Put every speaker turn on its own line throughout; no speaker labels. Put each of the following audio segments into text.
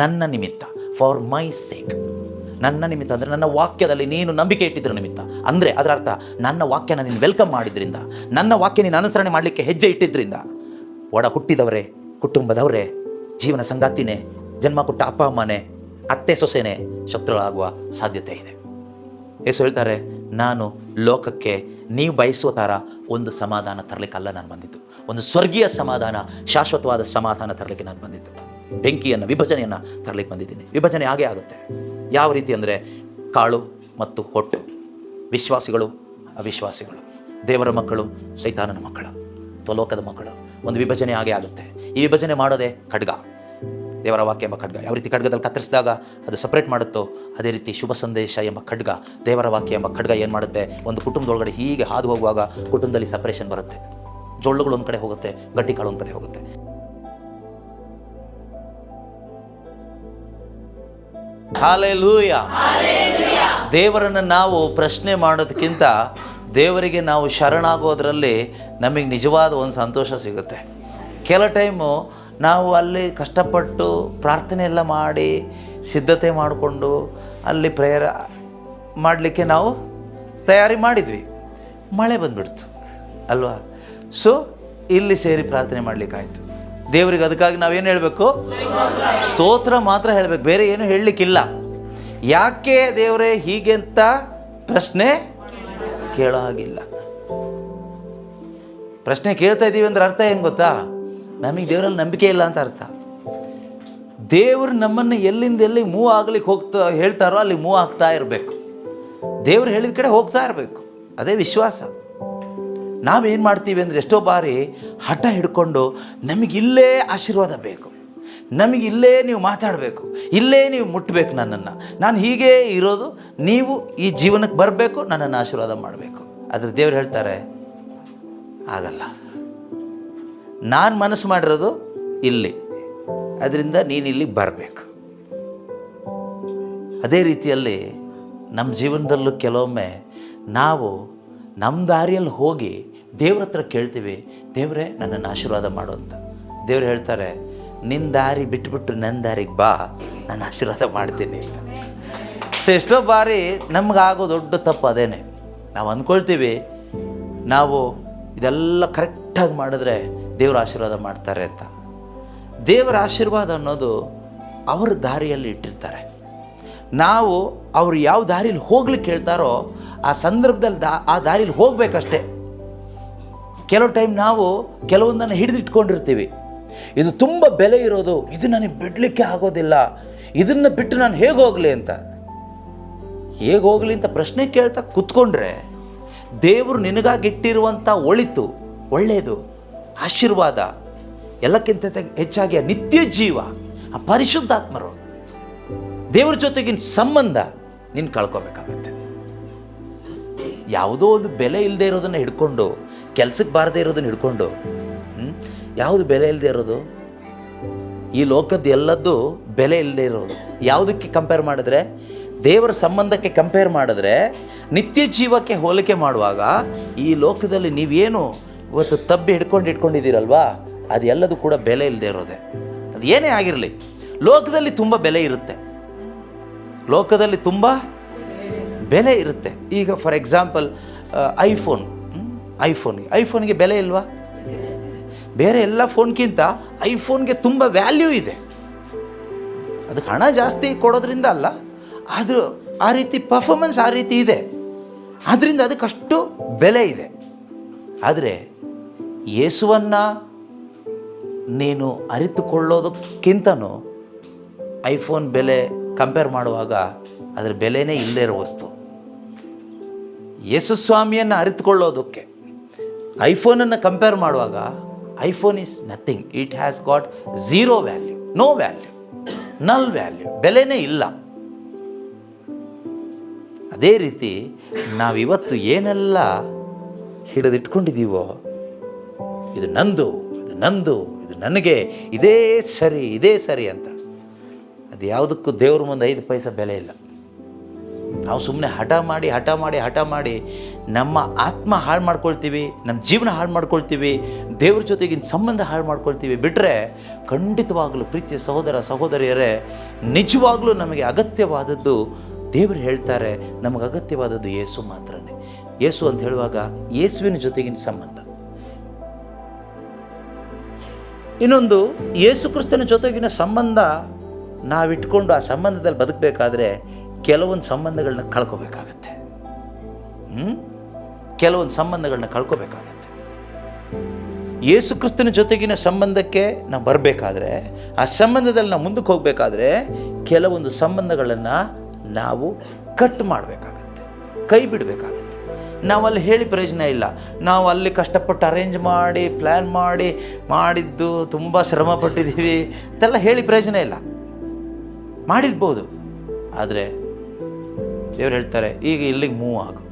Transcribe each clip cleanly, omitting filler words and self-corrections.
ನನ್ನ ನಿಮಿತ್ತ, for my sake. ನನ್ನ ನಿಮಿತ್ತ ಅಂದರೆ ನನ್ನ ವಾಕ್ಯದಲ್ಲಿ ನೀನು ನಂಬಿಕೆ ಇಟ್ಟಿದ್ರ ನಿಮಿತ್ತ. ಅಂದರೆ ಅದರ ಅರ್ಥ, ನನ್ನ ವಾಕ್ಯನ ನೀನು ವೆಲ್ಕಮ್ ಮಾಡಿದ್ರಿಂದ, ನನ್ನ ವಾಕ್ಯ ನೀನು ಅನುಸರಣೆ ಮಾಡಲಿಕ್ಕೆ ಹೆಜ್ಜೆ ಇಟ್ಟಿದ್ದರಿಂದ, ಒಡ ಹುಟ್ಟಿದವರೇ, ಕುಟುಂಬದವರೇ, ಜೀವನ ಸಂಗಾತಿನೇ, ಜನ್ಮ ಕೊಟ್ಟ ಅಪ್ಪ ಅಮ್ಮನೇ, ಅತ್ತೆ ಸೊಸೆನೇ ಶತ್ರುಗಳಾಗುವ ಸಾಧ್ಯತೆ ಇದೆ. ಯೇಸು ಹೇಳ್ತಾರೆ, ನಾನು ಲೋಕಕ್ಕೆ ನೀವು ಬಯಸುವ ಥರ ಒಂದು ಸಮಾಧಾನ ತರಲಿಕ್ಕಲ್ಲ ನಾನು ಬಂದಿದ್ದು, ಒಂದು ಸ್ವರ್ಗೀಯ ಸಮಾಧಾನ, ಶಾಶ್ವತವಾದ ಸಮಾಧಾನ ತರಲಿಕ್ಕೆ ನಾನು ಬಂದಿದ್ದು. ಬೆಂಕಿಯನ್ನು, ವಿಭಜನೆಯನ್ನು ತರಲಿಕ್ಕೆ ಬಂದಿದ್ದೀನಿ. ವಿಭಜನೆ ಹಾಗೇ ಆಗುತ್ತೆ. ಯಾವ ರೀತಿ ಅಂದರೆ, ಕಾಳು ಮತ್ತು ಹೊಟ್ಟು, ವಿಶ್ವಾಸಿಗಳು ಅವಿಶ್ವಾಸಿಗಳು, ದೇವರ ಮಕ್ಕಳು ಸೈತಾನನ ಮಕ್ಕಳು, ಲೋಕದ ಮಕ್ಕಳು, ಒಂದು ವಿಭಜನೆ ಹಾಗೇ ಆಗುತ್ತೆ. ಈ ವಿಭಜನೆ ಮಾಡೋದೇ ಖಡ್ಗ, ದೇವರ ವಾಕ್ಯ ಎಂಬ ಖಡ್ಗ. ಯಾವ ರೀತಿ ಖಡ್ಗದಲ್ಲಿ ಕತ್ತರಿಸಿದಾಗ ಅದು ಸಪ್ರೇಟ್ ಮಾಡುತ್ತೋ, ಅದೇ ರೀತಿ ಶುಭ ಸಂದೇಶ ಎಂಬ ಖಡ್ಗ, ದೇವರ ವಾಕ್ಯ ಎಂಬ ಖಡ್ಗ ಏನು ಮಾಡುತ್ತೆ, ಒಂದು ಕುಟುಂಬದೊಳಗಡೆ ಹೀಗೆ ಹಾದು ಹೋಗುವಾಗ ಕುಟುಂಬದಲ್ಲಿ ಸಪ್ರೇಷನ್ ಬರುತ್ತೆ. ಜೊಳ್ಳುಗಳು ಒಂದು ಕಡೆ ಹೋಗುತ್ತೆ, ಗಟ್ಟಿ ಕಾಳು ಒಂದು ಕಡೆ ಹೋಗುತ್ತೆ. ಹಲ್ಲೆಲೂಯಾ. ದೇವರನ್ನು ನಾವು ಪ್ರಶ್ನೆ ಮಾಡೋದಕ್ಕಿಂತ ದೇವರಿಗೆ ನಾವು ಶರಣಾಗೋದ್ರಲ್ಲಿ ನಮಗೆ ನಿಜವಾದ ಒಂದು ಸಂತೋಷ ಸಿಗುತ್ತೆ. ಕೆಲವು ಟೈಮು ನಾವು ಅಲ್ಲಿ ಕಷ್ಟಪಟ್ಟು ಪ್ರಾರ್ಥನೆ ಎಲ್ಲ ಮಾಡಿ ಸಿದ್ಧತೆ ಮಾಡಿಕೊಂಡು ಅಲ್ಲಿ ಪ್ರೇಯರ್ ಮಾಡಲಿಕ್ಕೆ ನಾವು ತಯಾರಿ ಮಾಡಿದ್ವಿ, ಮಳೆ ಬಂದುಬಿಡ್ತು ಅಲ್ವಾ. ಸೊ ಇಲ್ಲಿ ಸೇರಿ ಪ್ರಾರ್ಥನೆ ಮಾಡಲಿಕ್ಕಾಯ್ತು. ದೇವರಿಗೆ ಅದಕ್ಕಾಗಿ ನಾವೇನು ಹೇಳಬೇಕು? ಸ್ತೋತ್ರ ಮಾತ್ರ ಹೇಳಬೇಕು, ಬೇರೆ ಏನು ಹೇಳಲಿಕ್ಕಿಲ್ಲ. ಯಾಕೆ ದೇವರೇ ಹೀಗೆ ಅಂತ ಪ್ರಶ್ನೆ ಕೇಳೋ ಹಾಗಿಲ್ಲ. ಪ್ರಶ್ನೆ ಕೇಳ್ತಾ ಇದ್ದೀವಿ ಅಂದ್ರೆ ಅರ್ಥ ಏನು ಗೊತ್ತಾ? ನಮಗೆ ದೇವರಲ್ಲಿ ನಂಬಿಕೆ ಇಲ್ಲ ಅಂತ ಅರ್ಥ. ದೇವರು ನಮ್ಮನ್ನು ಎಲ್ಲಿಂದ ಎಲ್ಲಿ ಮೂವ್ ಆಗ್ಲಿಕ್ಕೆ ಹೇಳ್ತಾರೋ ಅಲ್ಲಿ ಮೂವ್ ಆಗ್ತಾ ಇರಬೇಕು. ದೇವರು ಹೇಳಿದ ಕಡೆ ಹೋಗ್ತಾ ಇರಬೇಕು, ಅದೇ ವಿಶ್ವಾಸ. ನಾವೇನು ಮಾಡ್ತೀವಿ ಅಂದರೆ, ಎಷ್ಟೋ ಬಾರಿ ಹಠ ಹಿಡ್ಕೊಂಡು ನಮಗಿಲ್ಲೇ ಆಶೀರ್ವಾದ ಬೇಕು, ನಮಗಿಲ್ಲೇ ನೀವು ಮಾತಾಡಬೇಕು, ಇಲ್ಲೇ ನೀವು ಮುಟ್ಟಬೇಕು ನನ್ನನ್ನು, ನಾನು ಹೀಗೇ ಇರೋದು, ನೀವು ಈ ಜೀವನಕ್ಕೆ ಬರಬೇಕು, ನನ್ನನ್ನು ಆಶೀರ್ವಾದ ಮಾಡಬೇಕು. ಆದರೆ ದೇವರು ಹೇಳ್ತಾರೆ, ಆಗಲ್ಲ. ನಾನು ಮನಸ್ಸು ಮಾಡಿರೋದು ಇಲ್ಲಿ, ಅದರಿಂದ ನೀನು ಇಲ್ಲಿ ಬರಬೇಕು. ಅದೇ ರೀತಿಯಲ್ಲಿ ನಮ್ಮ ಜೀವನದಲ್ಲೂ ಕೆಲವೊಮ್ಮೆ ನಾವು ನಮ್ಮ ದಾರಿಯಲ್ಲಿ ಹೋಗಿ ದೇವ್ರ ಹತ್ರ ಕೇಳ್ತೀವಿ, ದೇವರೇ ನನ್ನನ್ನು ಆಶೀರ್ವಾದ ಮಾಡು ಅಂತ. ದೇವ್ರು ಹೇಳ್ತಾರೆ, ನಿನ್ನ ದಾರಿ ಬಿಟ್ಬಿಟ್ಟು ನನ್ನ ದಾರಿಗೆ ಬಾ, ನಾನು ಆಶೀರ್ವಾದ ಮಾಡ್ತೀನಿ ಅಂತ. ಸೊ ಎಷ್ಟೋ ಬಾರಿ ನಮಗಾಗೋ ದೊಡ್ಡ ತಪ್ಪು ಅದೇನೆ. ನಾವು ಅಂದ್ಕೊಳ್ತೀವಿ ನಾವು ಇದೆಲ್ಲ ಕರೆಕ್ಟಾಗಿ ಮಾಡಿದ್ರೆ ದೇವರ ಆಶೀರ್ವಾದ ಮಾಡ್ತಾರೆ ಅಂತ. ದೇವರ ಆಶೀರ್ವಾದ ಅನ್ನೋದು ಅವರ ದಾರಿಯಲ್ಲಿ ಇಟ್ಟಿರ್ತಾರೆ. ನಾವು ಅವರು ಯಾವ ದಾರಿಯಲ್ಲಿ ಹೋಗ್ಲಿಕ್ಕೆ ಹೇಳ್ತಾರೋ ಆ ಸಂದರ್ಭದಲ್ಲಿ ಆ ದಾರಿಯಲ್ಲಿ ಹೋಗಬೇಕಷ್ಟೇ. ಕೆಲವು ಟೈಮ್ ನಾವು ಕೆಲವೊಂದನ್ನು ಹಿಡಿದಿಟ್ಕೊಂಡಿರ್ತೀವಿ, ಇದು ತುಂಬ ಬೆಲೆ ಇರೋದು, ಇದು ನನಗೆ ಬಿಡಲಿಕ್ಕೆ ಆಗೋದಿಲ್ಲ, ಇದನ್ನು ಬಿಟ್ಟು ನಾನು ಹೇಗೆ ಹೋಗಲಿ ಅಂತ. ಹೇಗೆ ಹೋಗಲಿ ಅಂತ ಪ್ರಶ್ನೆ ಕೇಳ್ತಾ ಕೂತ್ಕೊಂಡ್ರೆ, ದೇವರು ನಿನಗಾಗಿಟ್ಟಿರುವಂಥ ಒಳಿತು, ಒಳ್ಳೆಯದು, ಆಶೀರ್ವಾದ, ಎಲ್ಲಕ್ಕಿಂತ ಹೆಚ್ಚಾಗಿ ಆ ನಿತ್ಯ ಜೀವ, ಆ ಪರಿಶುದ್ಧಾತ್ಮರು, ದೇವರ ಜೊತೆಗಿನ ಸಂಬಂಧ ನೀನು ಕಳ್ಕೊಬೇಕಾಗತ್ತೆ. ಯಾವುದೋ ಒಂದು ಬೆಲೆ ಇಲ್ಲದೆ ಇರೋದನ್ನು ಹಿಡ್ಕೊಂಡು, ಕೆಲಸಕ್ಕೆ ಬಾರದೇ ಇರೋದನ್ನು ಹಿಡ್ಕೊಂಡು, ಯಾವುದು ಬೆಲೆ ಇಲ್ಲದೆ ಇರೋದು? ಈ ಲೋಕದ್ದು ಎಲ್ಲದ್ದು ಬೆಲೆ ಇಲ್ಲದೆ ಇರೋದು. ಯಾವುದಕ್ಕೆ ಕಂಪೇರ್ ಮಾಡಿದ್ರೆ? ದೇವರ ಸಂಬಂಧಕ್ಕೆ ಕಂಪೇರ್ ಮಾಡಿದ್ರೆ, ನಿತ್ಯ ಜೀವಕ್ಕೆ ಹೋಲಿಕೆ ಮಾಡುವಾಗ ಈ ಲೋಕದಲ್ಲಿ ನೀವೇನು ಇವತ್ತು ತಬ್ಬಿ ಇಟ್ಕೊಂಡಿದ್ದೀರಲ್ವಾ, ಅದು ಎಲ್ಲದೂ ಕೂಡ ಬೆಲೆ ಇಲ್ಲದೆ ಇರೋದೆ. ಅದು ಏನೇ ಆಗಿರಲಿ, ಲೋಕದಲ್ಲಿ ತುಂಬ ಬೆಲೆ ಇರುತ್ತೆ, ಲೋಕದಲ್ಲಿ ತುಂಬ ಬೆಲೆ ಇರುತ್ತೆ. ಈಗ ಫಾರ್ ಎಕ್ಸಾಂಪಲ್ ಐಫೋನ್ಗೆ ಬೆಲೆ ಇಲ್ವಾ? ಬೇರೆ ಎಲ್ಲ ಫೋನ್ಗಿಂತ ಐಫೋನ್ಗೆ ತುಂಬ ವ್ಯಾಲ್ಯೂ ಇದೆ. ಅದಕ್ಕೆ ಹಣ ಜಾಸ್ತಿ ಕೊಡೋದ್ರಿಂದ ಅಲ್ಲ, ಆದರೂ ಆ ರೀತಿ ಪರ್ಫಾರ್ಮೆನ್ಸ್ ಆ ರೀತಿ ಇದೆ, ಆದ್ದರಿಂದ ಅದಕ್ಕಷ್ಟು ಬೆಲೆ ಇದೆ. ಆದರೆ ಯೇಸುವನ್ನು ನೀನು ಅರಿತುಕೊಳ್ಳೋದಕ್ಕಿಂತನೂ ಐಫೋನ್ ಬೆಲೆ ಕಂಪೇರ್ ಮಾಡುವಾಗ ಅದರ ಬೆಲೆನೇ ಇಲ್ಲದೇ ಇರೋ ವಸ್ತು. ಯೇಸು ಸ್ವಾಮಿಯನ್ನು ಅರಿತುಕೊಳ್ಳೋದಕ್ಕೆ ಐಫೋನನ್ನು ಕಂಪೇರ್ ಮಾಡುವಾಗ iPhone is nothing. It has got zero value, no value, null value, ಬೆಲೆನೇ ಇಲ್ಲ. ಅದೇ ರೀತಿ ನಾವಿವತ್ತು ಏನೆಲ್ಲ ಹಿಡಿದಿಟ್ಕೊಂಡಿದ್ದೀವೋ, ಇದು ನಂದು, ಇದು ನಂದು, ಇದು ನನಗೆ, ಇದೇ ಸರಿ ಅಂತ, ಅದು ಯಾವುದಕ್ಕೂ ದೇವ್ರ ಮುಂದೆ 5 ಪೈಸೆ ಬೆಲೆ ಇಲ್ಲ. ನಾವು ಸುಮ್ಮನೆ ಹಠ ಮಾಡಿ ನಮ್ಮ ಆತ್ಮ ಹಾಳು ಮಾಡ್ಕೊಳ್ತೀವಿ, ನಮ್ಮ ಜೀವನ ಹಾಳು ಮಾಡ್ಕೊಳ್ತೀವಿ, ದೇವ್ರ ಜೊತೆಗಿನ ಸಂಬಂಧ ಹಾಳು ಮಾಡ್ಕೊಳ್ತೀವಿ ಬಿಟ್ಟರೆ ಖಂಡಿತವಾಗಲೂ ಪ್ರೀತಿಯ ಸಹೋದರ ಸಹೋದರಿಯರೇ, ನಿಜವಾಗಲೂ ನಮಗೆ ಅಗತ್ಯವಾದದ್ದು ದೇವರು ಹೇಳ್ತಾರೆ, ನಮಗೆ ಅಗತ್ಯವಾದದ್ದು ಯೇಸು ಮಾತ್ರನೇ. ಯೇಸು ಅಂತ ಹೇಳುವಾಗ ಯೇಸುವಿನ ಜೊತೆಗಿನ ಸಂಬಂಧ. ಇನ್ನೊಂದು, ಯೇಸು ಕ್ರಿಸ್ತನ ಜೊತೆಗಿನ ಸಂಬಂಧ ನಾವಿಟ್ಕೊಂಡು ಆ ಸಂಬಂಧದಲ್ಲಿ ಬದುಕಬೇಕಾದ್ರೆ ಕೆಲವೊಂದು ಸಂಬಂಧಗಳನ್ನ ಕಳ್ಕೋಬೇಕಾಗತ್ತೆ. ಕೆಲವೊಂದು ಸಂಬಂಧಗಳನ್ನ ಕಳ್ಕೋಬೇಕಾಗತ್ತೆ. ಯೇಸು ಕ್ರಿಸ್ತನ ಜೊತೆಗಿನ ಸಂಬಂಧಕ್ಕೆ ನಾವು ಬರಬೇಕಾದ್ರೆ, ಆ ಸಂಬಂಧದಲ್ಲಿ ನಾವು ಮುಂದಕ್ಕೆ ಹೋಗಬೇಕಾದ್ರೆ ಕೆಲವೊಂದು ಸಂಬಂಧಗಳನ್ನು ನಾವು ಕಟ್ ಮಾಡಬೇಕಾಗತ್ತೆ, ಕೈ ಬಿಡಬೇಕಾಗತ್ತೆ. ನಾವಲ್ಲಿ ಹೇಳಿ ಪ್ರಯೋಜನ ಇಲ್ಲ. ನಾವು ಅಲ್ಲಿ ಕಷ್ಟಪಟ್ಟು ಅರೇಂಜ್ ಮಾಡಿ ಪ್ಲ್ಯಾನ್ ಮಾಡಿದ್ದು ತುಂಬ ಶ್ರಮ ಪಟ್ಟಿದ್ದೀವಿ ಅಂತೆಲ್ಲ ಹೇಳಿ ಪ್ರಯೋಜನ ಇಲ್ಲ. ಮಾಡಿರ್ಬೋದು, ಆದರೆ ದೇವ್ರು ಹೇಳ್ತಾರೆ, ಈಗ ಇಲ್ಲಿಗೆ ಮೂವ್ ಆಗು,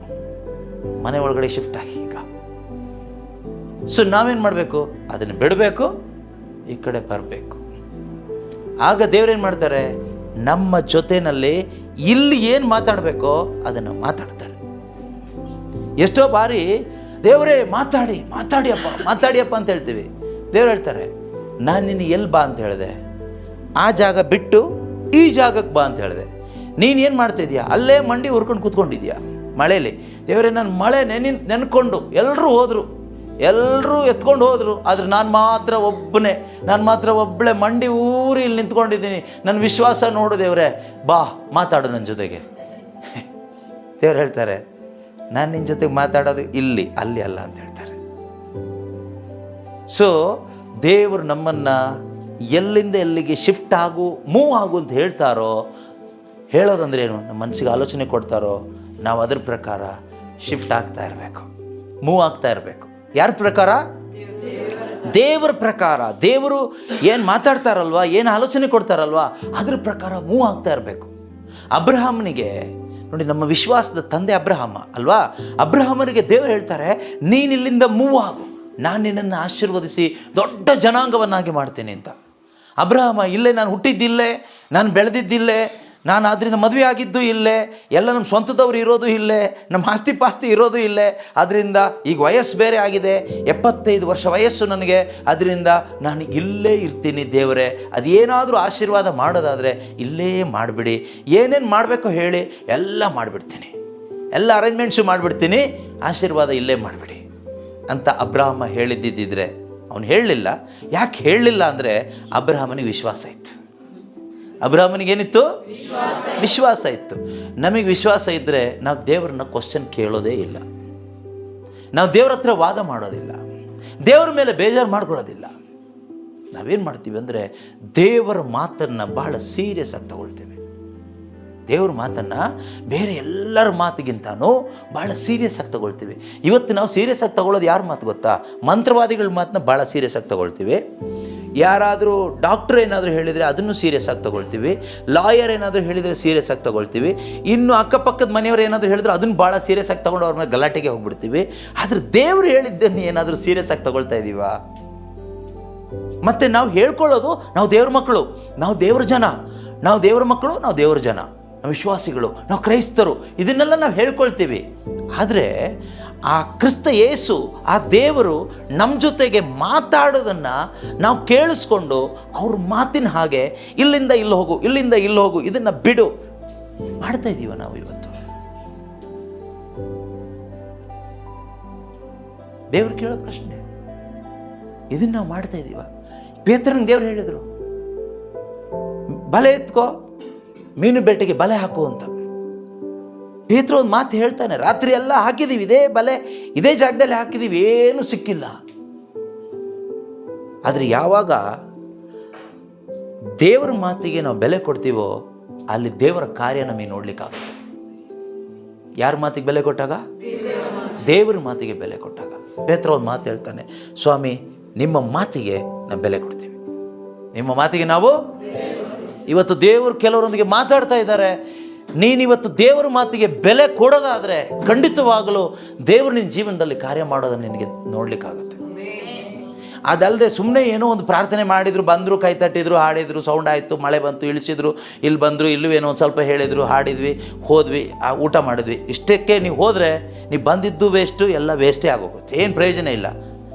ಮನೆ ಒಳಗಡೆ ಶಿಫ್ಟ್ ಆಗಿ. ಈಗ ಸೊ ನಾವೇನು ಮಾಡಬೇಕು? ಅದನ್ನು ಬಿಡಬೇಕು, ಈ ಕಡೆ ಬರಬೇಕು. ಆಗ ದೇವ್ರೇನು ಮಾಡ್ತಾರೆ? ನಮ್ಮ ಜೊತೆಯಲ್ಲಿ ಇಲ್ಲಿ ಏನು ಮಾತಾಡಬೇಕೋ ಅದನ್ನು ಮಾತಾಡ್ತಾರೆ. ಎಷ್ಟೋ ಬಾರಿ ದೇವರೇ ಮಾತಾಡಿಯಪ್ಪ ಅಂತ ಹೇಳ್ತೀವಿ. ದೇವ್ರು ಹೇಳ್ತಾರೆ, ನಾನು ನಿನ್ನ ಎಲ್ಲಿ ಬಾ ಅಂತ ಹೇಳಿದೆ? ಆ ಜಾಗ ಬಿಟ್ಟು ಈ ಜಾಗಕ್ಕೆ ಬಾ ಅಂತ ಹೇಳಿದೆ. ನೀನೇನು ಮಾಡ್ತಾಯಿದ್ಯಾ? ಅಲ್ಲೇ ಮಂಡಿ ಹುರ್ಕೊಂಡು ಕೂತ್ಕೊಂಡಿದ್ಯಾ ಮಳೇಲಿ. ದೇವರೇ, ನಾನು ಮಳೆ ನೆನ್ಕೊಂಡು ಎಲ್ಲರೂ ಎತ್ಕೊಂಡು ಹೋದರು, ಆದರೆ ನಾನು ಮಾತ್ರ ಒಬ್ಬಳೆ ಮಂಡಿ ಊರಿ ಇಲ್ಲಿ ನಿಂತ್ಕೊಂಡಿದ್ದೀನಿ. ನನ್ನ ವಿಶ್ವಾಸ ನೋಡು ದೇವರೇ, ಬಾ ಮಾತಾಡು ನನ್ನ ಜೊತೆಗೆ. ದೇವ್ರು ಹೇಳ್ತಾರೆ, ನಾನು ನಿನ್ನ ಜೊತೆಗೆ ಮಾತಾಡೋದು ಇಲ್ಲಿ, ಅಲ್ಲಿ ಅಲ್ಲ ಅಂತ ಹೇಳ್ತಾರೆ. ಸೊ ದೇವರು ನಮ್ಮನ್ನು ಎಲ್ಲಿಂದ ಎಲ್ಲಿಗೆ ಶಿಫ್ಟ್ ಮೂವ್ ಆಗು ಅಂತ ಹೇಳ್ತಾರೋ, ಹೇಳೋದಂದ್ರೆ ಏನು? ನಮ್ಮ ಮನಸ್ಸಿಗೆ ಆಲೋಚನೆ ಕೊಡ್ತಾರೋ ನಾವು ಅದ್ರ ಪ್ರಕಾರ ಶಿಫ್ಟ್ ಆಗ್ತಾ ಇರಬೇಕು, ಮೂವ್ ಆಗ್ತಾ ಇರಬೇಕು. ಯಾರ ಪ್ರಕಾರ? ದೇವರ ಪ್ರಕಾರ. ದೇವರು ಏನು ಮಾತಾಡ್ತಾರಲ್ವ, ಏನು ಆಲೋಚನೆ ಕೊಡ್ತಾರಲ್ವ, ಅದ್ರ ಪ್ರಕಾರ ಮೂವ್ ಆಗ್ತಾ ಇರಬೇಕು. ಅಬ್ರಹಾಮನಿಗೆ ನೋಡಿ, ನಮ್ಮ ವಿಶ್ವಾಸದ ತಂದೆ ಅಬ್ರಹಾಮ ಅಲ್ವಾ? ಅಬ್ರಹಾಮನಿಗೆ ದೇವರು ಹೇಳ್ತಾರೆ, ನೀನು ಇಲ್ಲಿಂದ ಮೂವ್ ಆಗು, ನಾನು ನಿನ್ನನ್ನು ಆಶೀರ್ವದಿಸಿ ದೊಡ್ಡ ಜನಾಂಗವನ್ನಾಗಿ ಮಾಡ್ತೇನೆ ಅಂತ. ಅಬ್ರಹಾಮ, ಇಲ್ಲೇ ನಾನು ಹುಟ್ಟಿದ್ದಿಲ್ಲೇ, ನಾನು ಬೆಳೆದಿದ್ದಿಲ್ಲೇ, ನಾನು ಅದರಿಂದ ಮದುವೆ ಆಗಿದ್ದು ಇಲ್ಲೇ, ಎಲ್ಲ ನಮ್ಮ ಸ್ವಂತದವ್ರು ಇರೋದು ಇಲ್ಲೇ, ನಮ್ಮ ಆಸ್ತಿ ಪಾಸ್ತಿ ಇರೋದು ಇಲ್ಲೇ, ಅದರಿಂದ ಈಗ ವಯಸ್ಸು ಬೇರೆ ಆಗಿದೆ, 75 ವರ್ಷ ವಯಸ್ಸು ನನಗೆ, ಅದರಿಂದ ನಾನು ಇಲ್ಲೇ ಇರ್ತೀನಿ ದೇವರೇ, ಅದೇನಾದರೂ ಆಶೀರ್ವಾದ ಮಾಡೋದಾದರೆ ಇಲ್ಲೇ ಮಾಡಿಬಿಡಿ, ಏನೇನು ಮಾಡಬೇಕೋ ಹೇಳಿ ಎಲ್ಲ ಮಾಡಿಬಿಡ್ತೀನಿ, ಎಲ್ಲ ಅರೇಂಜ್ಮೆಂಟ್ಸು ಮಾಡಿಬಿಡ್ತೀನಿ, ಆಶೀರ್ವಾದ ಇಲ್ಲೇ ಮಾಡಿಬಿಡಿ ಅಂತ ಅಬ್ರಹಾಮ ಹೇಳಿದ್ದಿದ್ದರೆ, ಅವನು ಹೇಳಲಿಲ್ಲ. ಯಾಕೆ ಹೇಳಲಿಲ್ಲ ಅಂದರೆ ಅಬ್ರಹಾಮನಿಗೆ ವಿಶ್ವಾಸ ಇತ್ತು. ಅಬ್ರಹಾಮನಿಗೇನಿತ್ತು? ವಿಶ್ವಾಸ ಇತ್ತು. ನಮಗೆ ವಿಶ್ವಾಸ ಇದ್ದರೆ ನಾವು ದೇವರನ್ನ ಕ್ವಶನ್ ಕೇಳೋದೇ ಇಲ್ಲ, ನಾವು ದೇವ್ರ ಹತ್ರ ವಾದ ಮಾಡೋದಿಲ್ಲ, ದೇವ್ರ ಮೇಲೆ ಬೇಜಾರು ಮಾಡ್ಕೊಳ್ಳೋದಿಲ್ಲ. ನಾವೇನು ಮಾಡ್ತೀವಿ ಅಂದರೆ ದೇವರ ಮಾತನ್ನು ಬಹಳ ಸೀರಿಯಸ್ ಆಗಿ ತಗೊಳ್ತೀವಿ. ದೇವ್ರ ಮಾತನ್ನು ಬೇರೆ ಎಲ್ಲರ ಮಾತಿಗಿಂತನೂ ಭಾಳ ಸೀರಿಯಸ್ ಆಗಿ ತಗೊಳ್ತೀವಿ. ಇವತ್ತು ನಾವು ಸೀರಿಯಸ್ ಆಗಿ ತಗೊಳ್ಳೋದು ಯಾರ ಮಾತು ಗೊತ್ತಾ? ಮಂತ್ರವಾದಿಗಳ ಮಾತನ್ನ ಭಾಳ ಸೀರಿಯಸ್ ಆಗಿ ತಗೊಳ್ತೀವಿ. ಯಾರಾದರೂ ಡಾಕ್ಟ್ರ್ ಏನಾದರೂ ಹೇಳಿದರೆ ಅದನ್ನು ಸೀರಿಯಸ್ ಆಗಿ ತಗೊಳ್ತೀವಿ. ಲಾಯರ್ ಏನಾದರೂ ಹೇಳಿದರೆ ಸೀರಿಯಸ್ ಆಗಿ ತಗೊಳ್ತೀವಿ. ಇನ್ನು ಅಕ್ಕಪಕ್ಕದ ಮನೆಯವರು ಏನಾದರೂ ಹೇಳಿದ್ರೆ ಅದನ್ನು ಭಾಳ ಸೀರಿಯಸ್ ಆಗಿ ತಗೊಂಡು ಅವ್ರ ಮೇಲೆ ಗಲಾಟೆಗೆ ಹೋಗ್ಬಿಡ್ತೀವಿ. ಆದರೆ ದೇವರು ಹೇಳಿದ್ದನ್ನು ಏನಾದರೂ ಸೀರಿಯಸ್ ಆಗಿ ತಗೊಳ್ತಾ ಇದ್ದೀವಾ? ಮತ್ತು ನಾವು ಹೇಳ್ಕೊಳ್ಳೋದು ನಾವು ದೇವ್ರ ಮಕ್ಕಳು, ನಾವು ದೇವ್ರ ಜನ, ನಾವು ದೇವ್ರ ಮಕ್ಕಳು, ನಾವು ದೇವ್ರ ಜನ, ನಾವು ವಿಶ್ವಾಸಿಗಳು, ನಾವು ಕ್ರೈಸ್ತರು, ಇದನ್ನೆಲ್ಲ ನಾವು ಹೇಳ್ಕೊಳ್ತೀವಿ. ಆದರೆ ಆ ಕ್ರಿಸ್ತ ಯೇಸು, ಆ ದೇವರು ನಮ್ಮ ಜೊತೆಗೆ ಮಾತಾಡೋದನ್ನು ನಾವು ಕೇಳಿಸ್ಕೊಂಡು ಅವ್ರ ಮಾತಿನ ಹಾಗೆ ಇಲ್ಲಿಂದ ಇಲ್ಲಿ ಹೋಗು, ಇಲ್ಲಿಂದ ಇಲ್ಲಿ ಹೋಗು, ಇದನ್ನು ಬಿಡು ಮಾಡ್ತಾ ಇದ್ದೀವ ನಾವು ಇವತ್ತು? ದೇವ್ರು ಕೇಳೋ ಪ್ರಶ್ನೆ, ಇದನ್ನು ನಾವು ಮಾಡ್ತಾ ಇದ್ದೀವ? ಪೇತ್ರನಿಗೆ ದೇವ್ರು ಹೇಳಿದರು, ಬಲೆ ಎತ್ಕೋ, ಮೀನು ಬೇಟೆಗೆ ಬಲೆ ಹಾಕು ಅಂತ. ಪೇತ್ರ ಒಂದು ಮಾತು ಹೇಳ್ತಾನೆ, ರಾತ್ರಿ ಎಲ್ಲ ಹಾಕಿದ್ದೀವಿ, ಇದೇ ಬಲೆ ಇದೇ ಜಾಗದಲ್ಲಿ ಹಾಕಿದ್ದೀವಿ, ಏನೂ ಸಿಕ್ಕಿಲ್ಲ. ಆದರೆ ಯಾವಾಗ ದೇವರ ಮಾತಿಗೆ ನಾವು ಬೆಲೆ ಕೊಡ್ತೀವೋ ಅಲ್ಲಿ ದೇವರ ಕಾರ್ಯ ನಮಗೆ ನೋಡ್ಲಿಕ್ಕಾಗುತ್ತೆ. ಯಾರ ಮಾತಿಗೆ ಬೆಲೆ ಕೊಟ್ಟಾಗ? ದೇವರ ಮಾತಿಗೆ ಬೆಲೆ ಕೊಟ್ಟಾಗ. ಪೇತ್ರ ಒಂದು ಮಾತು ಹೇಳ್ತಾನೆ, ಸ್ವಾಮಿ ನಿಮ್ಮ ಮಾತಿಗೆ ನಾವು ಬೆಲೆ ಕೊಡ್ತೀವಿ, ನಿಮ್ಮ ಮಾತಿಗೆ ನಾವು. ಇವತ್ತು ದೇವರು ಕೆಲವರೊಂದಿಗೆ ಮಾತಾಡ್ತಾ ಇದ್ದಾರೆ. ನೀನಿವತ್ತು ದೇವರ ಮಾತಿಗೆ ಬೆಲೆ ಕೊಡೋದಾದರೆ ಖಂಡಿತವಾಗಲೂ ದೇವರು ನಿನ್ನ ಜೀವನದಲ್ಲಿ ಕಾರ್ಯ ಮಾಡೋದನ್ನು ನಿನಗೆ ನೋಡಲಿಕ್ಕಾಗುತ್ತೆ. ಅದಲ್ಲದೆ ಸುಮ್ಮನೆ ಏನೋ ಒಂದು ಪ್ರಾರ್ಥನೆ ಮಾಡಿದರು, ಬಂದರು, ಕೈ ತಟ್ಟಿದ್ರು, ಹಾಡಿದರು, ಸೌಂಡ್ ಆಯಿತು, ಮಳೆ ಬಂತು, ಇಳಿಸಿದ್ರು, ಇಲ್ಲಿ ಬಂದರು, ಇಲ್ಲೂ ಏನೋ ಒಂದು ಸ್ವಲ್ಪ ಹೇಳಿದರು, ಹಾಡಿದ್ವಿ, ಹೋದ್ವಿ, ಊಟ ಮಾಡಿದ್ವಿ, ಇಷ್ಟಕ್ಕೆ ನೀವು ಹೋದರೆ ನೀವು ಬಂದಿದ್ದು ವೇಸ್ಟು, ಎಲ್ಲ ವೇಸ್ಟೇ ಆಗೋಗುತ್ತೆ, ಏನು ಪ್ರಯೋಜನ ಇಲ್ಲ.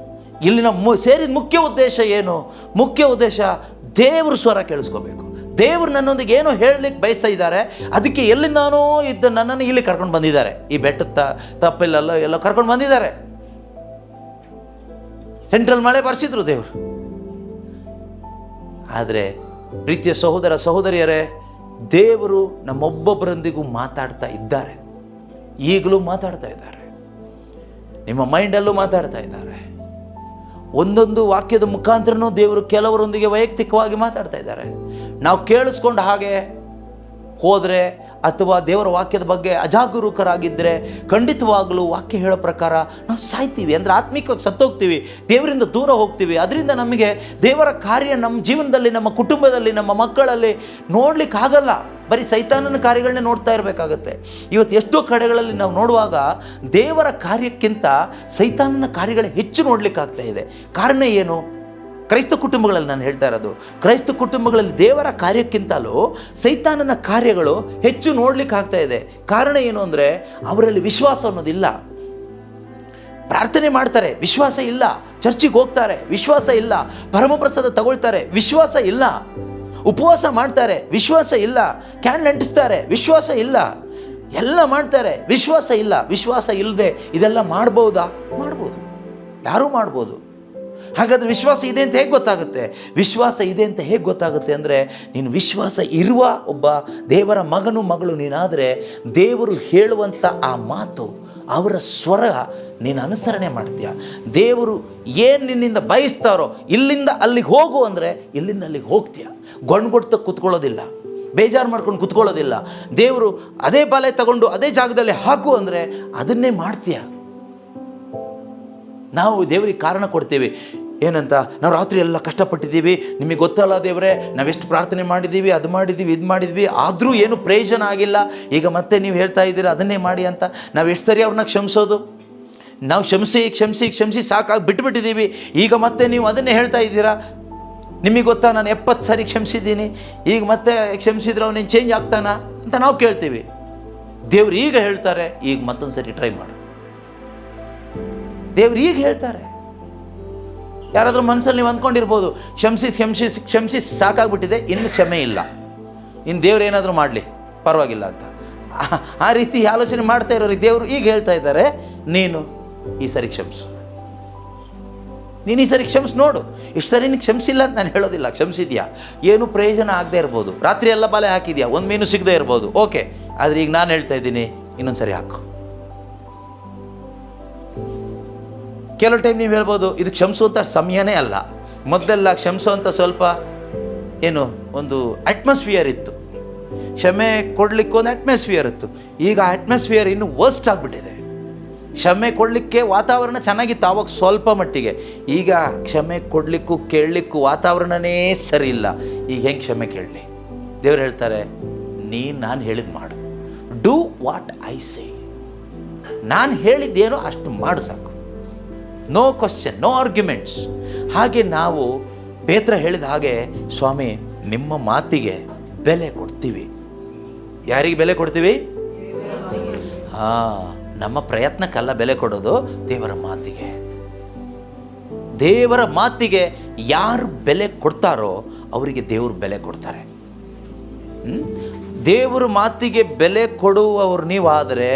ಇಲ್ಲಿನ ಸೇರಿದ ಮುಖ್ಯ ಉದ್ದೇಶ ಏನು? ಮುಖ್ಯ ಉದ್ದೇಶ ದೇವ್ರ ಸ್ವರ ಕೇಳಿಸ್ಕೋಬೇಕು. ದೇವರು ನನ್ನೊಂದಿಗೆ ಏನೋ ಹೇಳಲಿಕ್ಕೆ ಬಯಸ್ತಾ ಇದ್ದಾರೆ. ಅದಕ್ಕೆ ಎಲ್ಲಿಂದಾನೋ ಇದ್ದ ನನ್ನನ್ನು ಇಲ್ಲಿ ಕರ್ಕೊಂಡು ಬಂದಿದ್ದಾರೆ. ಈ ಬೆಟ್ಟದ ತಪ್ಪಿಲ್ಲಲ್ಲೋ ಎಲ್ಲೋ ಕರ್ಕೊಂಡು ಬಂದಿದ್ದಾರೆ. ಸೆಂಟ್ರಲ್ ಮಳೆ ಬರ್ಸಿದ್ರು ದೇವರು. ಆದರೆ ಪ್ರೀತಿಯ ಸಹೋದರ ಸಹೋದರಿಯರೇ, ದೇವರು ನಮ್ಮೊಬ್ಬೊಬ್ಬರೊಂದಿಗೂ ಮಾತಾಡ್ತಾ ಇದ್ದಾರೆ. ಈಗಲೂ ಮಾತಾಡ್ತಾ ಇದ್ದಾರೆ. ನಿಮ್ಮ ಮೈಂಡಲ್ಲೂ ಮಾತಾಡ್ತಾ ಇದ್ದಾರೆ. ಒಂದೊಂದು ವಾಕ್ಯದ ಮುಖಾಂತರನೂ ದೇವರು ಕೆಲವರೊಂದಿಗೆ ವೈಯಕ್ತಿಕವಾಗಿ ಮಾತಾಡ್ತಾ ಇದ್ದಾರೆ. ನಾವು ಕೇಳಿಸ್ಕೊಂಡು ಹಾಗೆ ಹೋದರೆ ಅಥವಾ ದೇವರ ವಾಕ್ಯದ ಬಗ್ಗೆ ಅಜಾಗರೂಕರಾಗಿದ್ದರೆ ಖಂಡಿತವಾಗಲೂ ವಾಕ್ಯ ಹೇಳೋ ಪ್ರಕಾರ ನಾವು ಸಾಯ್ತೀವಿ. ಅಂದರೆ ಆತ್ಮಿಕವಾಗಿ ಸತ್ತೋಗ್ತೀವಿ, ದೇವರಿಂದ ದೂರ ಹೋಗ್ತೀವಿ. ಅದರಿಂದ ನಮಗೆ ದೇವರ ಕಾರ್ಯ ನಮ್ಮ ಜೀವನದಲ್ಲಿ, ನಮ್ಮ ಕುಟುಂಬದಲ್ಲಿ, ನಮ್ಮ ಮಕ್ಕಳಲ್ಲಿ ನೋಡಲಿಕ್ಕಾಗಲ್ಲ. ಬರೀ ಸೈತಾನನ ಕಾರ್ಯಗಳನ್ನೇ ನೋಡ್ತಾ ಇರಬೇಕಾಗತ್ತೆ. ಇವತ್ತು ಎಷ್ಟೋ ಕಡೆಗಳಲ್ಲಿ ನಾವು ನೋಡುವಾಗ ದೇವರ ಕಾರ್ಯಕ್ಕಿಂತ ಸೈತಾನನ ಕಾರ್ಯಗಳೇ ಹೆಚ್ಚು ನೋಡಲಿಕ್ಕಾಗ್ತಾ ಇದೆ. ಕಾರಣ ಏನು? ಕ್ರೈಸ್ತ ಕುಟುಂಬಗಳಲ್ಲಿ ನಾನು ಹೇಳ್ತಾ ಇರೋದು, ಕ್ರೈಸ್ತ ಕುಟುಂಬಗಳಲ್ಲಿ ದೇವರ ಕಾರ್ಯಕ್ಕಿಂತಲೂ ಸೈತಾನನ ಕಾರ್ಯಗಳು ಹೆಚ್ಚು ನೋಡ್ಲಿಕ್ಕೆ ಆಗ್ತಾ ಇದೆ. ಕಾರಣ ಏನು ಅಂದರೆ ಅವರಲ್ಲಿ ವಿಶ್ವಾಸ ಅನ್ನೋದಿಲ್ಲ. ಪ್ರಾರ್ಥನೆ ಮಾಡ್ತಾರೆ, ವಿಶ್ವಾಸ ಇಲ್ಲ. ಚರ್ಚಿಗೆ ಹೋಗ್ತಾರೆ, ವಿಶ್ವಾಸ ಇಲ್ಲ. ಪರಮಪ್ರಸಾದ ತಗೊಳ್ತಾರೆ, ವಿಶ್ವಾಸ ಇಲ್ಲ. ಉಪವಾಸ ಮಾಡ್ತಾರೆ, ವಿಶ್ವಾಸ ಇಲ್ಲ. ಕ್ಯಾಂಡಲ್ ಅಂಟಿಸ್ತಾರೆ, ವಿಶ್ವಾಸ ಇಲ್ಲ. ಎಲ್ಲ ಮಾಡ್ತಾರೆ, ವಿಶ್ವಾಸ ಇಲ್ಲ. ವಿಶ್ವಾಸ ಇಲ್ಲದೆ ಇದೆಲ್ಲ ಮಾಡ್ಬೋದಾ? ಮಾಡ್ಬೋದು, ಯಾರೂ ಮಾಡ್ಬೋದು. ಹಾಗಾದರೆ ವಿಶ್ವಾಸ ಇದೆ ಅಂತ ಹೇಗೆ ಗೊತ್ತಾಗುತ್ತೆ? ವಿಶ್ವಾಸ ಇದೆ ಅಂತ ಹೇಗೆ ಗೊತ್ತಾಗುತ್ತೆ ಅಂದರೆ, ನೀನು ವಿಶ್ವಾಸ ಇರುವ ಒಬ್ಬ ದೇವರ ಮಗನು ಮಗಳು ನೀನಾದರೆ ದೇವರು ಹೇಳುವಂಥ ಆ ಮಾತು, ಅವರ ಸ್ವರ ನೀನು ಅನುಸರಣೆ ಮಾಡ್ತೀಯ. ದೇವರು ಏನು ನಿನ್ನಿಂದ ಬಯಸ್ತಾರೋ, ಇಲ್ಲಿಂದ ಅಲ್ಲಿಗೆ ಹೋಗು ಅಂದರೆ ಇಲ್ಲಿಂದ ಅಲ್ಲಿಗೆ ಹೋಗ್ತೀಯ. ಗೊಣ್ಗೊಡ್ತ ಕೂತ್ಕೊಳ್ಳೋದಿಲ್ಲ, ಬೇಜಾರು ಮಾಡ್ಕೊಂಡು ಕೂತ್ಕೊಳ್ಳೋದಿಲ್ಲ. ದೇವರು ಅದೇ ಬಾಲೆ ತಗೊಂಡು ಅದೇ ಜಾಗದಲ್ಲಿ ಹಾಕು ಅಂದರೆ ಅದನ್ನೇ ಮಾಡ್ತೀಯ. ನಾವು ದೇವರಿಗೆ ಕಾರಣ ಕೊಡ್ತೇವೆ. ಏನಂತ? ನಾವು ರಾತ್ರಿ ಎಲ್ಲ ಕಷ್ಟಪಟ್ಟಿದ್ದೀವಿ, ನಿಮಗೆ ಗೊತ್ತಲ್ಲ ದೇವರೇ, ನಾವೆಷ್ಟು ಪ್ರಾರ್ಥನೆ ಮಾಡಿದ್ದೀವಿ, ಅದು ಮಾಡಿದ್ದೀವಿ, ಇದು ಮಾಡಿದ್ವಿ, ಆದರೂ ಏನು ಪ್ರಯೋಜನ ಆಗಿಲ್ಲ. ಈಗ ಮತ್ತೆ ನೀವು ಹೇಳ್ತಾ ಇದ್ದೀರಾ ಅದನ್ನೇ ಮಾಡಿ ಅಂತ. ನಾವು ಎಷ್ಟು ಸರಿ ಅವ್ರನ್ನ ಕ್ಷಮಿಸೋದು? ನಾವು ಕ್ಷಮಿಸಿ ಸಾಕಾಗಿ ಬಿಟ್ಟುಬಿಟ್ಟಿದ್ದೀವಿ. ಈಗ ಮತ್ತೆ ನೀವು ಅದನ್ನೇ ಹೇಳ್ತಾ ಇದ್ದೀರಾ. ನಿಮಗೆ ಗೊತ್ತಾ, ನಾನು 70 ಸರಿ ಕ್ಷಮಿಸಿದ್ದೀನಿ, ಈಗ ಮತ್ತೆ ಕ್ಷಮಿಸಿದ್ರೆ ಅವನೇನು ಚೇಂಜ್ ಆಗ್ತಾನ ಅಂತ ನಾವು ಕೇಳ್ತೀವಿ. ದೇವ್ರು ಈಗ ಹೇಳ್ತಾರೆ, ಈಗ ಮತ್ತೊಂದು ಸರಿ ಟ್ರೈ ಮಾಡು. ದೇವ್ರು ಈಗ ಹೇಳ್ತಾರೆ. ಯಾರಾದರೂ ಮನಸ್ಸಲ್ಲಿ ನೀವು ಅಂದ್ಕೊಂಡಿರ್ಬೋದು, ಕ್ಷಮಿಸಿ ಸಾಕಾಗ್ಬಿಟ್ಟಿದೆ, ಇನ್ನು ಕ್ಷಮೆ ಇಲ್ಲ, ಇನ್ನು ದೇವ್ರು ಏನಾದರೂ ಮಾಡಲಿ ಪರವಾಗಿಲ್ಲ ಅಂತ. ಆ ರೀತಿ ಆಲೋಚನೆ ಮಾಡ್ತಾ ಇರೋರಿಗೆ ದೇವರು ಈಗ ಹೇಳ್ತಾ ಇದ್ದಾರೆ, ನೀನು ಈ ಸರಿ ಕ್ಷಮಿಸು, ನೀನು ಈ ಸರಿ ಕ್ಷಮಿಸಿ ನೋಡು. ಇಷ್ಟು ಸರಿ ನೀನು ಕ್ಷಮಿಸಿಲ್ಲ ಅಂತ ನಾನು ಹೇಳೋದಿಲ್ಲ. ಕ್ಷಮಿಸಿದ್ಯಾ, ಏನು ಪ್ರಯೋಜನ ಆಗದೆ ಇರ್ಬೋದು, ರಾತ್ರಿ ಎಲ್ಲ ಬಾಲೆ ಹಾಕಿದ್ಯಾ, ಒಂದು ಮೀನು ಸಿಗದೆ ಇರ್ಬೋದು, ಓಕೆ. ಆದರೆ ಈಗ ನಾನು ಹೇಳ್ತಾ ಇದ್ದೀನಿ, ಇನ್ನೊಂದು ಸರಿ ಹಾಕು. ಕೆಲವು ಟೈಮ್ ನೀವು ಹೇಳ್ಬೋದು, ಇದು ಕ್ಷಮಿಸುವಂಥ ಸಮಯನೇ ಅಲ್ಲ. ಮೊದಲೆಲ್ಲ ಕ್ಷಮಿಸುವಂಥ ಸ್ವಲ್ಪ ಏನು ಒಂದು ಅಟ್ಮಾಸ್ಫಿಯರ್ ಇತ್ತು, ಕ್ಷಮೆ ಕೊಡಲಿಕ್ಕೆ ಒಂದು ಅಟ್ಮಾಸ್ಫಿಯರ್ ಇತ್ತು. ಈಗ ಅಟ್ಮಾಸ್ಫಿಯರ್ ಇನ್ನೂ ವರ್ಸ್ಟ್ ಆಗಿಬಿಟ್ಟಿದೆ. ಕ್ಷಮೆ ಕೊಡಲಿಕ್ಕೆ ವಾತಾವರಣ ಚೆನ್ನಾಗಿತ್ತು ಆವಾಗ ಸ್ವಲ್ಪ ಮಟ್ಟಿಗೆ. ಈಗ ಕ್ಷಮೆ ಕೊಡಲಿಕ್ಕೂ ಕೇಳಲಿಕ್ಕೂ ವಾತಾವರಣನೇ ಸರಿ ಇಲ್ಲ. ಈಗ ಹೆಂಗೆ ಕ್ಷಮೆ ಕೇಳಲಿ? ದೇವ್ರು ಹೇಳ್ತಾರೆ, ನಾನು ಹೇಳಿದ್ದು ಮಾಡು. Do what I say. ನಾನು ಹೇಳಿದ್ದೇನೋ ಅಷ್ಟು ಮಾಡು ಸಾಕು. No question, no arguments. ಹಾಗೆ ನಾವು ಪೇತ್ರ ಹೇಳಿದ ಹಾಗೆ, ಸ್ವಾಮಿ ನಿಮ್ಮ ಮಾತಿಗೆ ಬೆಲೆ ಕೊಡ್ತೀವಿ. ಯಾರಿಗೆ ಬೆಲೆ ಕೊಡ್ತೀವಿ? ನಮ್ಮ ಪ್ರಯತ್ನಕ್ಕೆಲ್ಲ ಬೆಲೆ ಕೊಡೋದು, ದೇವರ ಮಾತಿಗೆ. ದೇವರ ಮಾತಿಗೆ ಯಾರು ಬೆಲೆ ಕೊಡ್ತಾರೋ ಅವರಿಗೆ ದೇವರು ಬೆಲೆ ಕೊಡ್ತಾರೆ. ದೇವರ ಮಾತಿಗೆ ಬೆಲೆ ಕೊಡುವವರು ನೀವಾದರೆ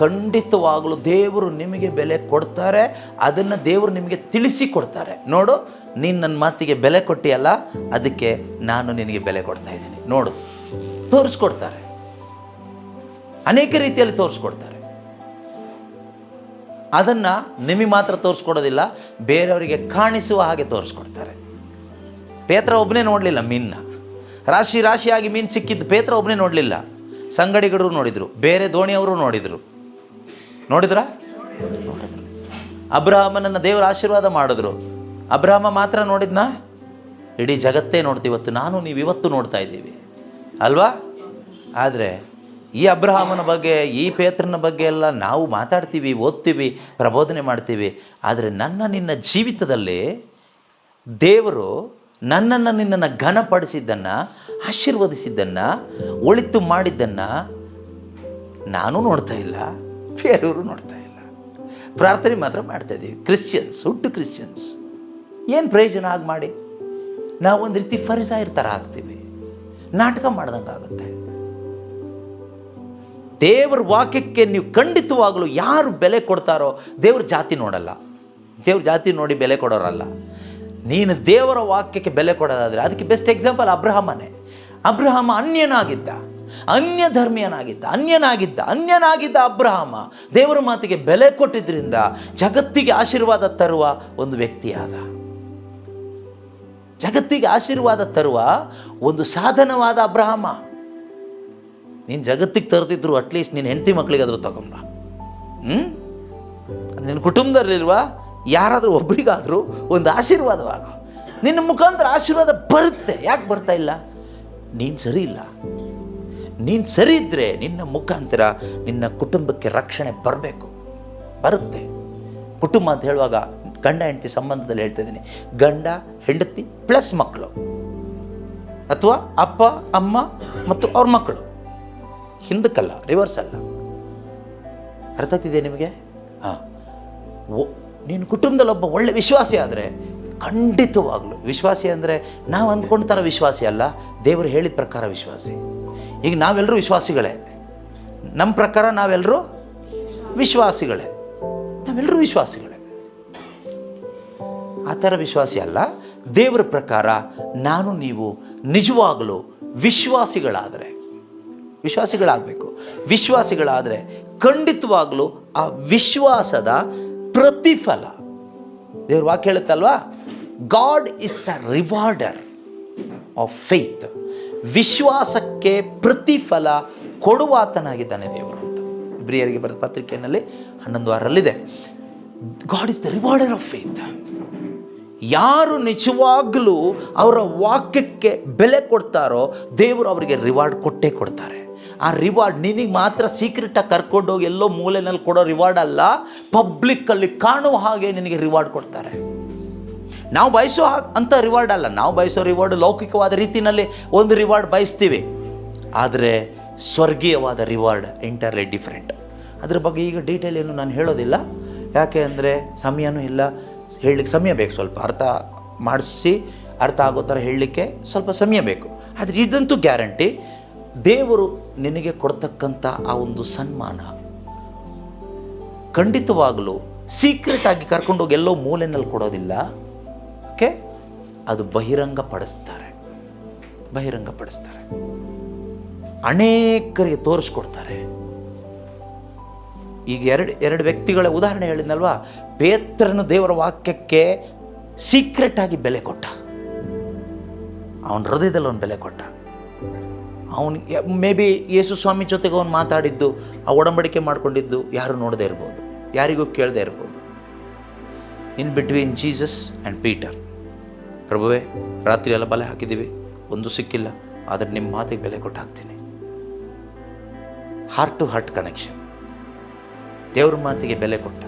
ಖಂಡಿತವಾಗಲೂ ದೇವರು ನಿಮಗೆ ಬೆಲೆ ಕೊಡ್ತಾರೆ. ಅದನ್ನು ದೇವರು ನಿಮಗೆ ತಿಳಿಸಿ ಕೊಡ್ತಾರೆ. ನೋಡು, ನೀನು ನನ್ನ ಮಾತಿಗೆ ಬೆಲೆ ಕೊಟ್ಟಿಯಲ್ಲ, ಅದಕ್ಕೆ ನಾನು ನಿನಗೆ ಬೆಲೆ ಕೊಡ್ತಾ ಇದ್ದೀನಿ ನೋಡು. ತೋರಿಸ್ಕೊಡ್ತಾರೆ, ಅನೇಕ ರೀತಿಯಲ್ಲಿ ತೋರಿಸ್ಕೊಡ್ತಾರೆ. ಅದನ್ನು ನಿಮಗೆ ಮಾತ್ರ ತೋರಿಸ್ಕೊಡೋದಿಲ್ಲ, ಬೇರೆಯವರಿಗೆ ಕಾಣಿಸುವ ಹಾಗೆ ತೋರಿಸ್ಕೊಡ್ತಾರೆ. ಪೇತ್ರ ಒಬ್ಬನೇ ನೋಡಲಿಲ್ಲ ಮೀನನ್ನ. ರಾಶಿಯಾಗಿ ಮೀನು ಸಿಕ್ಕಿದ್ದು ಪೇತ್ರ ಒಬ್ಬನೇ ನೋಡಲಿಲ್ಲ. ಸಂಗಡಿಗರು ನೋಡಿದರು, ಬೇರೆ ದೋಣಿಯವರು ನೋಡಿದರು. ನೋಡಿದ್ರ? ಅಬ್ರಹಾಮನನ್ನು ದೇವರ ಆಶೀರ್ವಾದ ಮಾಡಿದ್ರು. ಅಬ್ರಹಾಮ ಮಾತ್ರ ನೋಡಿದ್ನಾ? ಇಡೀ ಜಗತ್ತೇ ನೋಡ್ತೀವಿ ಇವತ್ತು. ನಾನು ನೀವು ಇವತ್ತು ನೋಡ್ತಾ ಇದ್ದೀವಿ ಅಲ್ವಾ? ಆದರೆ ಈ ಅಬ್ರಹಾಮನ ಬಗ್ಗೆ, ಈ ಪೇತ್ರನ ಬಗ್ಗೆ ಎಲ್ಲ ನಾವು ಮಾತಾಡ್ತೀವಿ, ಓದ್ತೀವಿ, ಪ್ರಬೋಧನೆ ಮಾಡ್ತೀವಿ. ಆದರೆ ನಿನ್ನ ಜೀವಿತದಲ್ಲಿ ದೇವರು ನಿನ್ನನ್ನು ಘನಪಡಿಸಿದ್ದನ್ನು, ಆಶೀರ್ವದಿಸಿದ್ದನ್ನು, ಒಳಿತು ಮಾಡಿದ್ದನ್ನು ನಾನು ನೋಡ್ತಾ ಇಲ್ಲ, ಬೇರೆಯವರು ನೋಡ್ತಾ ಇಲ್ಲ. ಪ್ರಾರ್ಥನೆ ಮಾತ್ರ ಮಾಡ್ತಾಯಿದ್ದೀವಿ. ಕ್ರಿಶ್ಚಿಯನ್ಸ್, ಹುಟ್ಟು ಕ್ರಿಶ್ಚಿಯನ್ಸ್. ಏನು ಪ್ರಯೋಜನ ಆಗಿ ಮಾಡಿ? ನಾವು ಒಂದು ರೀತಿ ಫರಿಸಾಯರ ಥರ ಆಗ್ತೀವಿ, ನಾಟಕ ಮಾಡ್ದಂಗೆ ಆಗುತ್ತೆ. ದೇವರ ವಾಕ್ಯಕ್ಕೆ ನೀವು ಖಂಡಿತವಾಗಲೂ ಯಾರು ಬೆಲೆ ಕೊಡ್ತಾರೋ, ದೇವ್ರ ಜಾತಿ ನೋಡಲ್ಲ, ದೇವ್ರ ಜಾತಿ ನೋಡಿ ಬೆಲೆ ಕೊಡೋರಲ್ಲ. ನೀನು ದೇವರ ವಾಕ್ಯಕ್ಕೆ ಬೆಲೆ ಕೊಡೋದಾದರೆ ಅದಕ್ಕೆ ಬೆಸ್ಟ್ ಎಕ್ಸಾಂಪಲ್ ಅಬ್ರಹಾಮನೇ. ಅಬ್ರಹಾಮ ಅನ್ಯನಾಗಿದ್ದ, ಅನ್ಯನಾಗಿದ್ದ ಅಬ್ರಹಾಮ ದೇವರ ಮಾತಿಗೆ ಬೆಲೆ ಕೊಟ್ಟಿದ್ದರಿಂದ ಜಗತ್ತಿಗೆ ಆಶೀರ್ವಾದ ತರುವ ಒಂದು ವ್ಯಕ್ತಿಯಾದ. ಜಗತ್ತಿಗೆ ಆಶೀರ್ವಾದ ತರುವ ಒಂದು ಸಾಧನವಾದ ಅಬ್ರಹಾಮ. ನೀನು ಜಗತ್ತಿಗೆ ತರ್ತಿದ್ರು ಅಟ್ಲೀಸ್ಟ್ ನಿನ್ನ ಹೆಂಡತಿ ಮಕ್ಕಳಿಗಾದರೂ ತಗೊಂಬ. ನಿನ್ನ ಕುಟುಂಬದಲ್ಲಿಲ್ವಾ ಯಾರಾದರೂ ಒಬ್ರಿಗಾದರೂ ಒಂದು ಆಶೀರ್ವಾದವಾಗ. ನಿನ್ನ ಮುಖಾಂತರ ಆಶೀರ್ವಾದ ಬರುತ್ತೆ. ಯಾಕೆ ಬರ್ತಾ ಇಲ್ಲ? ನೀನು ಸರಿ ಇಲ್ಲ. ನೀನು ಸರಿ ಇದ್ದರೆ ನಿನ್ನ ಮುಖಾಂತರ ನಿನ್ನ ಕುಟುಂಬಕ್ಕೆ ರಕ್ಷಣೆ ಬರುತ್ತೆ. ಕುಟುಂಬ ಅಂತ ಹೇಳುವಾಗ ಗಂಡ ಹೆಂಡತಿ ಸಂಬಂಧದಲ್ಲಿ ಹೇಳ್ತಾ ಇದ್ದೀನಿ. ಗಂಡ ಹೆಂಡತಿ ಪ್ಲಸ್ ಮಕ್ಕಳು, ಅಥವಾ ಅಪ್ಪ ಅಮ್ಮ ಮತ್ತು ಅವ್ರ ಮಕ್ಕಳು, ಹಿಂದಕ್ಕಲ್ಲ, ರಿವರ್ಸ್ ಅಲ್ಲ. ಅರ್ಥ ಆಗ್ತಿದೆ ನಿಮಗೆ? ನೀನು ಕುಟುಂಬದಲ್ಲಿ ಒಬ್ಬ ಒಳ್ಳೆ ವಿಶ್ವಾಸಿ ಆದರೆ ಖಂಡಿತವಾಗಲು, ವಿಶ್ವಾಸಿ ಅಂದರೆ ನಾವು ಅಂದ್ಕೊಂಡ ಥರ ವಿಶ್ವಾಸಿ ಅಲ್ಲ, ದೇವರು ಹೇಳಿದ ಪ್ರಕಾರ ವಿಶ್ವಾಸಿ. ಈಗ ನಾವೆಲ್ಲರೂ ವಿಶ್ವಾಸಿಗಳೇ, ನಮ್ಮ ಪ್ರಕಾರ ನಾವೆಲ್ಲರೂ ವಿಶ್ವಾಸಿಗಳೇ. ಆ ಥರ ವಿಶ್ವಾಸಿ ಅಲ್ಲ. ದೇವರ ಪ್ರಕಾರ ನಾನು ನೀವು ನಿಜವಾಗಲೂ ವಿಶ್ವಾಸಿಗಳಾಗಬೇಕು. ವಿಶ್ವಾಸಿಗಳಾದರೆ ಖಂಡಿತವಾಗಲೂ ಆ ವಿಶ್ವಾಸದ ಪ್ರತಿಫಲ, ದೇವ್ರ ವಾಕ್ಯ ಹೇಳುತ್ತಲ್ವಾ, God is the rewarder of faith. ವಿಶ್ವಾಸಕ್ಕೆ ಪ್ರತಿಫಲ ಕೊಡುವಾತನಾಗಿದ್ದಾನೆ ದೇವರು ಅಂತ ಇಬ್ರಿಯರಿಗೆ ಬರೆದ ಪತ್ರಿಕೆಯಲ್ಲಿ 11:6 God is the rewarder of faith. ಯಾರು ನಿಜವಾಗಲೂ ಅವರ ವಾಕ್ಯಕ್ಕೆ ಬೆಲೆ ಕೊಡ್ತಾರೋ ದೇವರು ಅವರಿಗೆ ರಿವಾರ್ಡ್ ಕೊಟ್ಟೇ ಕೊಡ್ತಾರೆ. ಆ ರಿವಾರ್ಡ್ ನಿನಗೆ ಮಾತ್ರ ಸೀಕ್ರೆಟಾಗಿ ಕರ್ಕೊಂಡೋಗಿ ಎಲ್ಲೋ ಮೂಲೆಯಲ್ಲಿ ಕೊಡೋ ರಿವಾರ್ಡ್ ಅಲ್ಲ, ಪಬ್ಲಿಕ್ಕಲ್ಲಿ ಕಾಣುವ ಹಾಗೆ ನಿನಗೆ ರಿವಾರ್ಡ್ ಕೊಡ್ತಾರೆ. ನಾವು ಬಯಸೋ ಅಂಥ ರಿವಾರ್ಡ್ ಅಲ್ಲ. ನಾವು ಬಯಸೋ ರಿವಾರ್ಡ್ ಲೌಕಿಕವಾದ ರೀತಿಯಲ್ಲಿ ಒಂದು ರಿವಾರ್ಡ್ ಬಯಸ್ತೀವಿ, ಆದರೆ ಸ್ವರ್ಗೀಯವಾದ ರಿವಾರ್ಡ್ ಎಂಟೈರ್ಲಿ ಡಿಫ್ರೆಂಟ್. ಅದ್ರ ಬಗ್ಗೆ ಈಗ ಡೀಟೇಲ್ ಏನು ನಾನು ಹೇಳೋದಿಲ್ಲ, ಯಾಕೆ ಅಂದರೆ ಸಮಯನೂ ಇಲ್ಲ, ಹೇಳಲಿಕ್ಕೆ ಸಮಯ ಬೇಕು. ಸ್ವಲ್ಪ ಅರ್ಥ ಆಗೋ ಥರ ಹೇಳಲಿಕ್ಕೆ ಸ್ವಲ್ಪ ಸಮಯ ಬೇಕು. ಆದರೆ ಇದಂತೂ ಗ್ಯಾರಂಟಿ, ದೇವರು ನಿನಗೆ ಕೊಡ್ತಕ್ಕಂಥ ಆ ಒಂದು ಸನ್ಮಾನ ಖಂಡಿತವಾಗಲೂ ಸೀಕ್ರೆಟಾಗಿ ಕರ್ಕೊಂಡೋಗಿ ಎಲ್ಲೋ ಮೂಲೆಯಲ್ಲಿ ಕೊಡೋದಿಲ್ಲ. ಓಕೆ, ಅದು ಬಹಿರಂಗಪಡಿಸ್ತಾರೆ. ಅನೇಕರಿಗೆ ತೋರಿಸ್ಕೊಡ್ತಾರೆ. ಈಗ ಎರಡು ವ್ಯಕ್ತಿಗಳ ಉದಾಹರಣೆ ಹೇಳಿದ್ನಲ್ವಾ, ಪೇತ್ರನು ದೇವರ ವಾಕ್ಯಕ್ಕೆ ಸೀಕ್ರೆಟಾಗಿ ಬೆಲೆ ಕೊಟ್ಟ. ಅವನ ಹೃದಯದಲ್ಲಿ ಅವನು ಬೆಲೆ ಕೊಟ್ಟ. ಅವನು ಮೇ ಬಿ ಯೇಸು ಸ್ವಾಮಿ ಜೊತೆಗೆ ಅವನು ಮಾತಾಡಿದ್ದು, ಆ ಒಡಂಬಡಿಕೆ ಮಾಡಿಕೊಂಡಿದ್ದು ಯಾರು ನೋಡದೇ ಇರ್ಬೋದು, ಯಾರಿಗೂ ಕೇಳದೇ ಇರ್ಬೋದು. In between Jesus and Peter, ಪ್ರಭುವೇ ರಾತ್ರಿ ಎಲ್ಲ ಬಲೆ ಹಾಕಿದ್ದೀವಿ, ಒಂದು ಸಿಕ್ಕಿಲ್ಲ, ಆದರೆ ನಿಮ್ಮ ಮಾತಿಗೆ ಬೆಲೆ ಕೊಟ್ಟು ಹಾಕ್ತೀನಿ. ಹಾರ್ಟ್ ಟು ಹಾರ್ಟ್ ಕನೆಕ್ಷನ್, ದೇವ್ರ ಮಾತಿಗೆ ಬೆಲೆ ಕೊಟ್ಟ.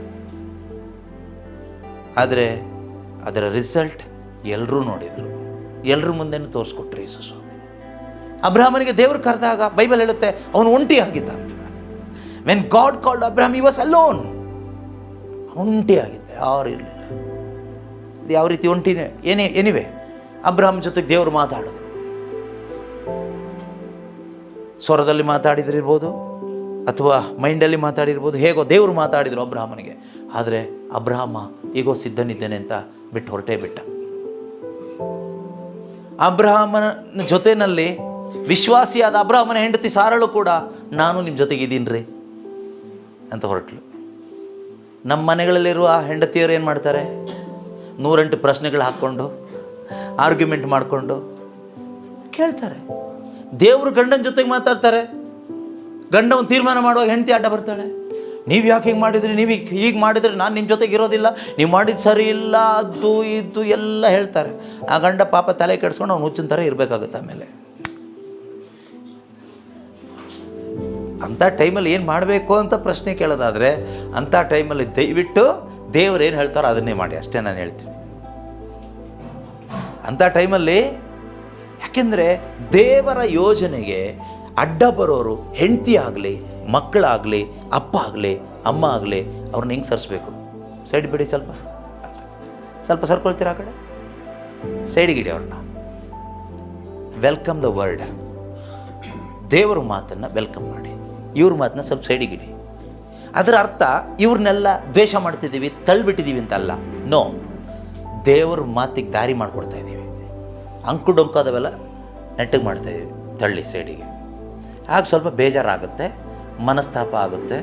ಆದರೆ ಅದರ ರಿಸಲ್ಟ್ ಎಲ್ಲರೂ ನೋಡಿದರು, ಎಲ್ಲರ ಮುಂದೆನೂ ತೋರಿಸ್ಕೊಟ್ರು ಯೇಸು ಸ್ವಾಮಿ. ಅಬ್ರಹಾಮನಿಗೆ ದೇವರು ಕರೆದಾಗ ಬೈಬಲ್ ಹೇಳುತ್ತೆ ಅವನು ಒಂಟಿಯಾಗಿದ್ದ ಅಂತ. When God called Abraham he was alone. ಒಂಟಿಯಾಗಿದ್ದೆ, ಯಾರು ಇರಲಿಲ್ಲ. ಇದು ಯಾವ ರೀತಿ ಒಂಟಿನೇ ಎನಿವೆ ಅಬ್ರಹಾಮ್ ಜೊತೆಗೆ ದೇವರು ಮಾತಾಡೋದು, ಸ್ವರದಲ್ಲಿ ಮಾತಾಡಿದ್ರಿರ್ಬೋದು ಅಥವಾ ಮೈಂಡಲ್ಲಿ ಮಾತಾಡಿರ್ಬೋದು, ಹೇಗೋ ದೇವರು ಮಾತಾಡಿದರು ಅಬ್ರಹಾಮನಿಗೆ. ಆದರೆ ಅಬ್ರಹಾಮ ಈಗೋ ಸಿದ್ಧನಿದ್ದೇನೆ ಅಂತ ಬಿಟ್ಟು ಹೊರಟೇ ಬಿಟ್ಟ. ಅಬ್ರಹಾಮನ ಜೊತೆಯಲ್ಲಿ ವಿಶ್ವಾಸಿಯಾದ ಅಬ್ರಹಾಮನ ಹೆಂಡತಿ ಸಾರಳು ಕೂಡ ನಾನು ನಿಮ್ಮ ಜೊತೆಗಿದ್ದೀನಿ ರೀ ಅಂತ ಹೊರಟಳು. ನಮ್ಮ ಮನೆಗಳಲ್ಲಿರುವ ಹೆಂಡತಿಯರು ಏನು ಮಾಡ್ತಾರೆ? 108 ಪ್ರಶ್ನೆಗಳು ಹಾಕ್ಕೊಂಡು ಆರ್ಗ್ಯುಮೆಂಟ್ ಮಾಡಿಕೊಂಡು ಕೇಳ್ತಾರೆ. ದೇವರು ಗಂಡನ ಜೊತೆಗೆ ಮಾತಾಡ್ತಾರೆ. ಗಂಡ ಒಂದು ತೀರ್ಮಾನ ಮಾಡುವಾಗ ಹೆಂಡತಿ ಅಡ್ಡ ಬರ್ತಾಳೆ. ನೀವು ಯಾಕೆ ಹಿಂಗೆ ಮಾಡಿದ್ರಿ, ನೀವು ಹೀಗೆ ಮಾಡಿದರೆ ನಾನು ನಿಮ್ಮ ಜೊತೆಗೆ ಇರೋದಿಲ್ಲ, ನೀವು ಮಾಡಿದ್ದು ಸರಿ ಇಲ್ಲ, ಅದು ಇದು ಎಲ್ಲ ಹೇಳ್ತಾರೆ. ಆ ಗಂಡ ಪಾಪ ತಲೆ ಕೆಡಿಸ್ಕೊಂಡು ಅವ್ನು ಹುಚ್ಚಿನ ಥರ ಇರಬೇಕಾಗುತ್ತೆ. ಆಮೇಲೆ ಅಂಥ ಟೈಮಲ್ಲಿ ಏನು ಮಾಡಬೇಕು ಅಂತ ಪ್ರಶ್ನೆ ಕೇಳೋದಾದರೆ, ಅಂಥ ಟೈಮಲ್ಲಿ ದಯವಿಟ್ಟು ದೇವ್ರು ಏನು ಹೇಳ್ತಾರೋ ಅದನ್ನೇ ಮಾಡಿ, ಅಷ್ಟೇ ನಾನು ಹೇಳ್ತೀನಿ. ಅಂಥ ಟೈಮಲ್ಲಿ, ಯಾಕೆಂದರೆ ದೇವರ ಯೋಜನೆಗೆ ಅಡ್ಡ ಬರೋರು ಹೆಂಡತಿ ಆಗಲಿ, ಮಕ್ಕಳಾಗಲಿ, ಅಪ್ಪ ಆಗಲಿ ಅಮ್ಮ ಆಗಲಿ ಅವ್ರನ್ನ ಹಿಂಗೆ ಸರಿಸ್ಬೇಕು. ಸೈಡ್ ಬಿಡಿ ಸ್ವಲ್ಪ ಸ್ವಲ್ಪ ಸರ್ಕೊಳ್ತೀರಾ ಆ ಕಡೆ, ಸೈಡಿಗಿಡಿ ಅವ್ರನ್ನ. Welcome the word. ದೇವರ ಮಾತನ್ನು ವೆಲ್ಕಮ್ ಮಾಡಿ, ಇವ್ರ ಮಾತನ್ನ ಸ್ವಲ್ಪ ಸೈಡಿಗಿಡಿ. ಅದರ ಅರ್ಥ ಇವ್ರನ್ನೆಲ್ಲ ದ್ವೇಷ ಮಾಡ್ತಿದ್ದೀವಿ, ತಳ್ಳಿಬಿಟ್ಟಿದ್ದೀವಿ ಅಂತಲ್ಲ. ನೋ, ದೇವ್ರ ಮಾತಿಗೆ ದಾರಿ ಮಾಡಿಕೊಡ್ತಾ ಇದ್ದೀವಿ. ಅಂಕು ಡೊಂಕಾದವೆಲ್ಲ ನೆಟ್ಟಿಗೆ ಮಾಡ್ತಾಯಿದ್ದೀವಿ, ತಳ್ಳಿ ಸೈಡಿಗೆ. ಆಗ ಸ್ವಲ್ಪ ಬೇಜಾರಾಗುತ್ತೆ, ಮನಸ್ತಾಪ ಆಗುತ್ತೆ,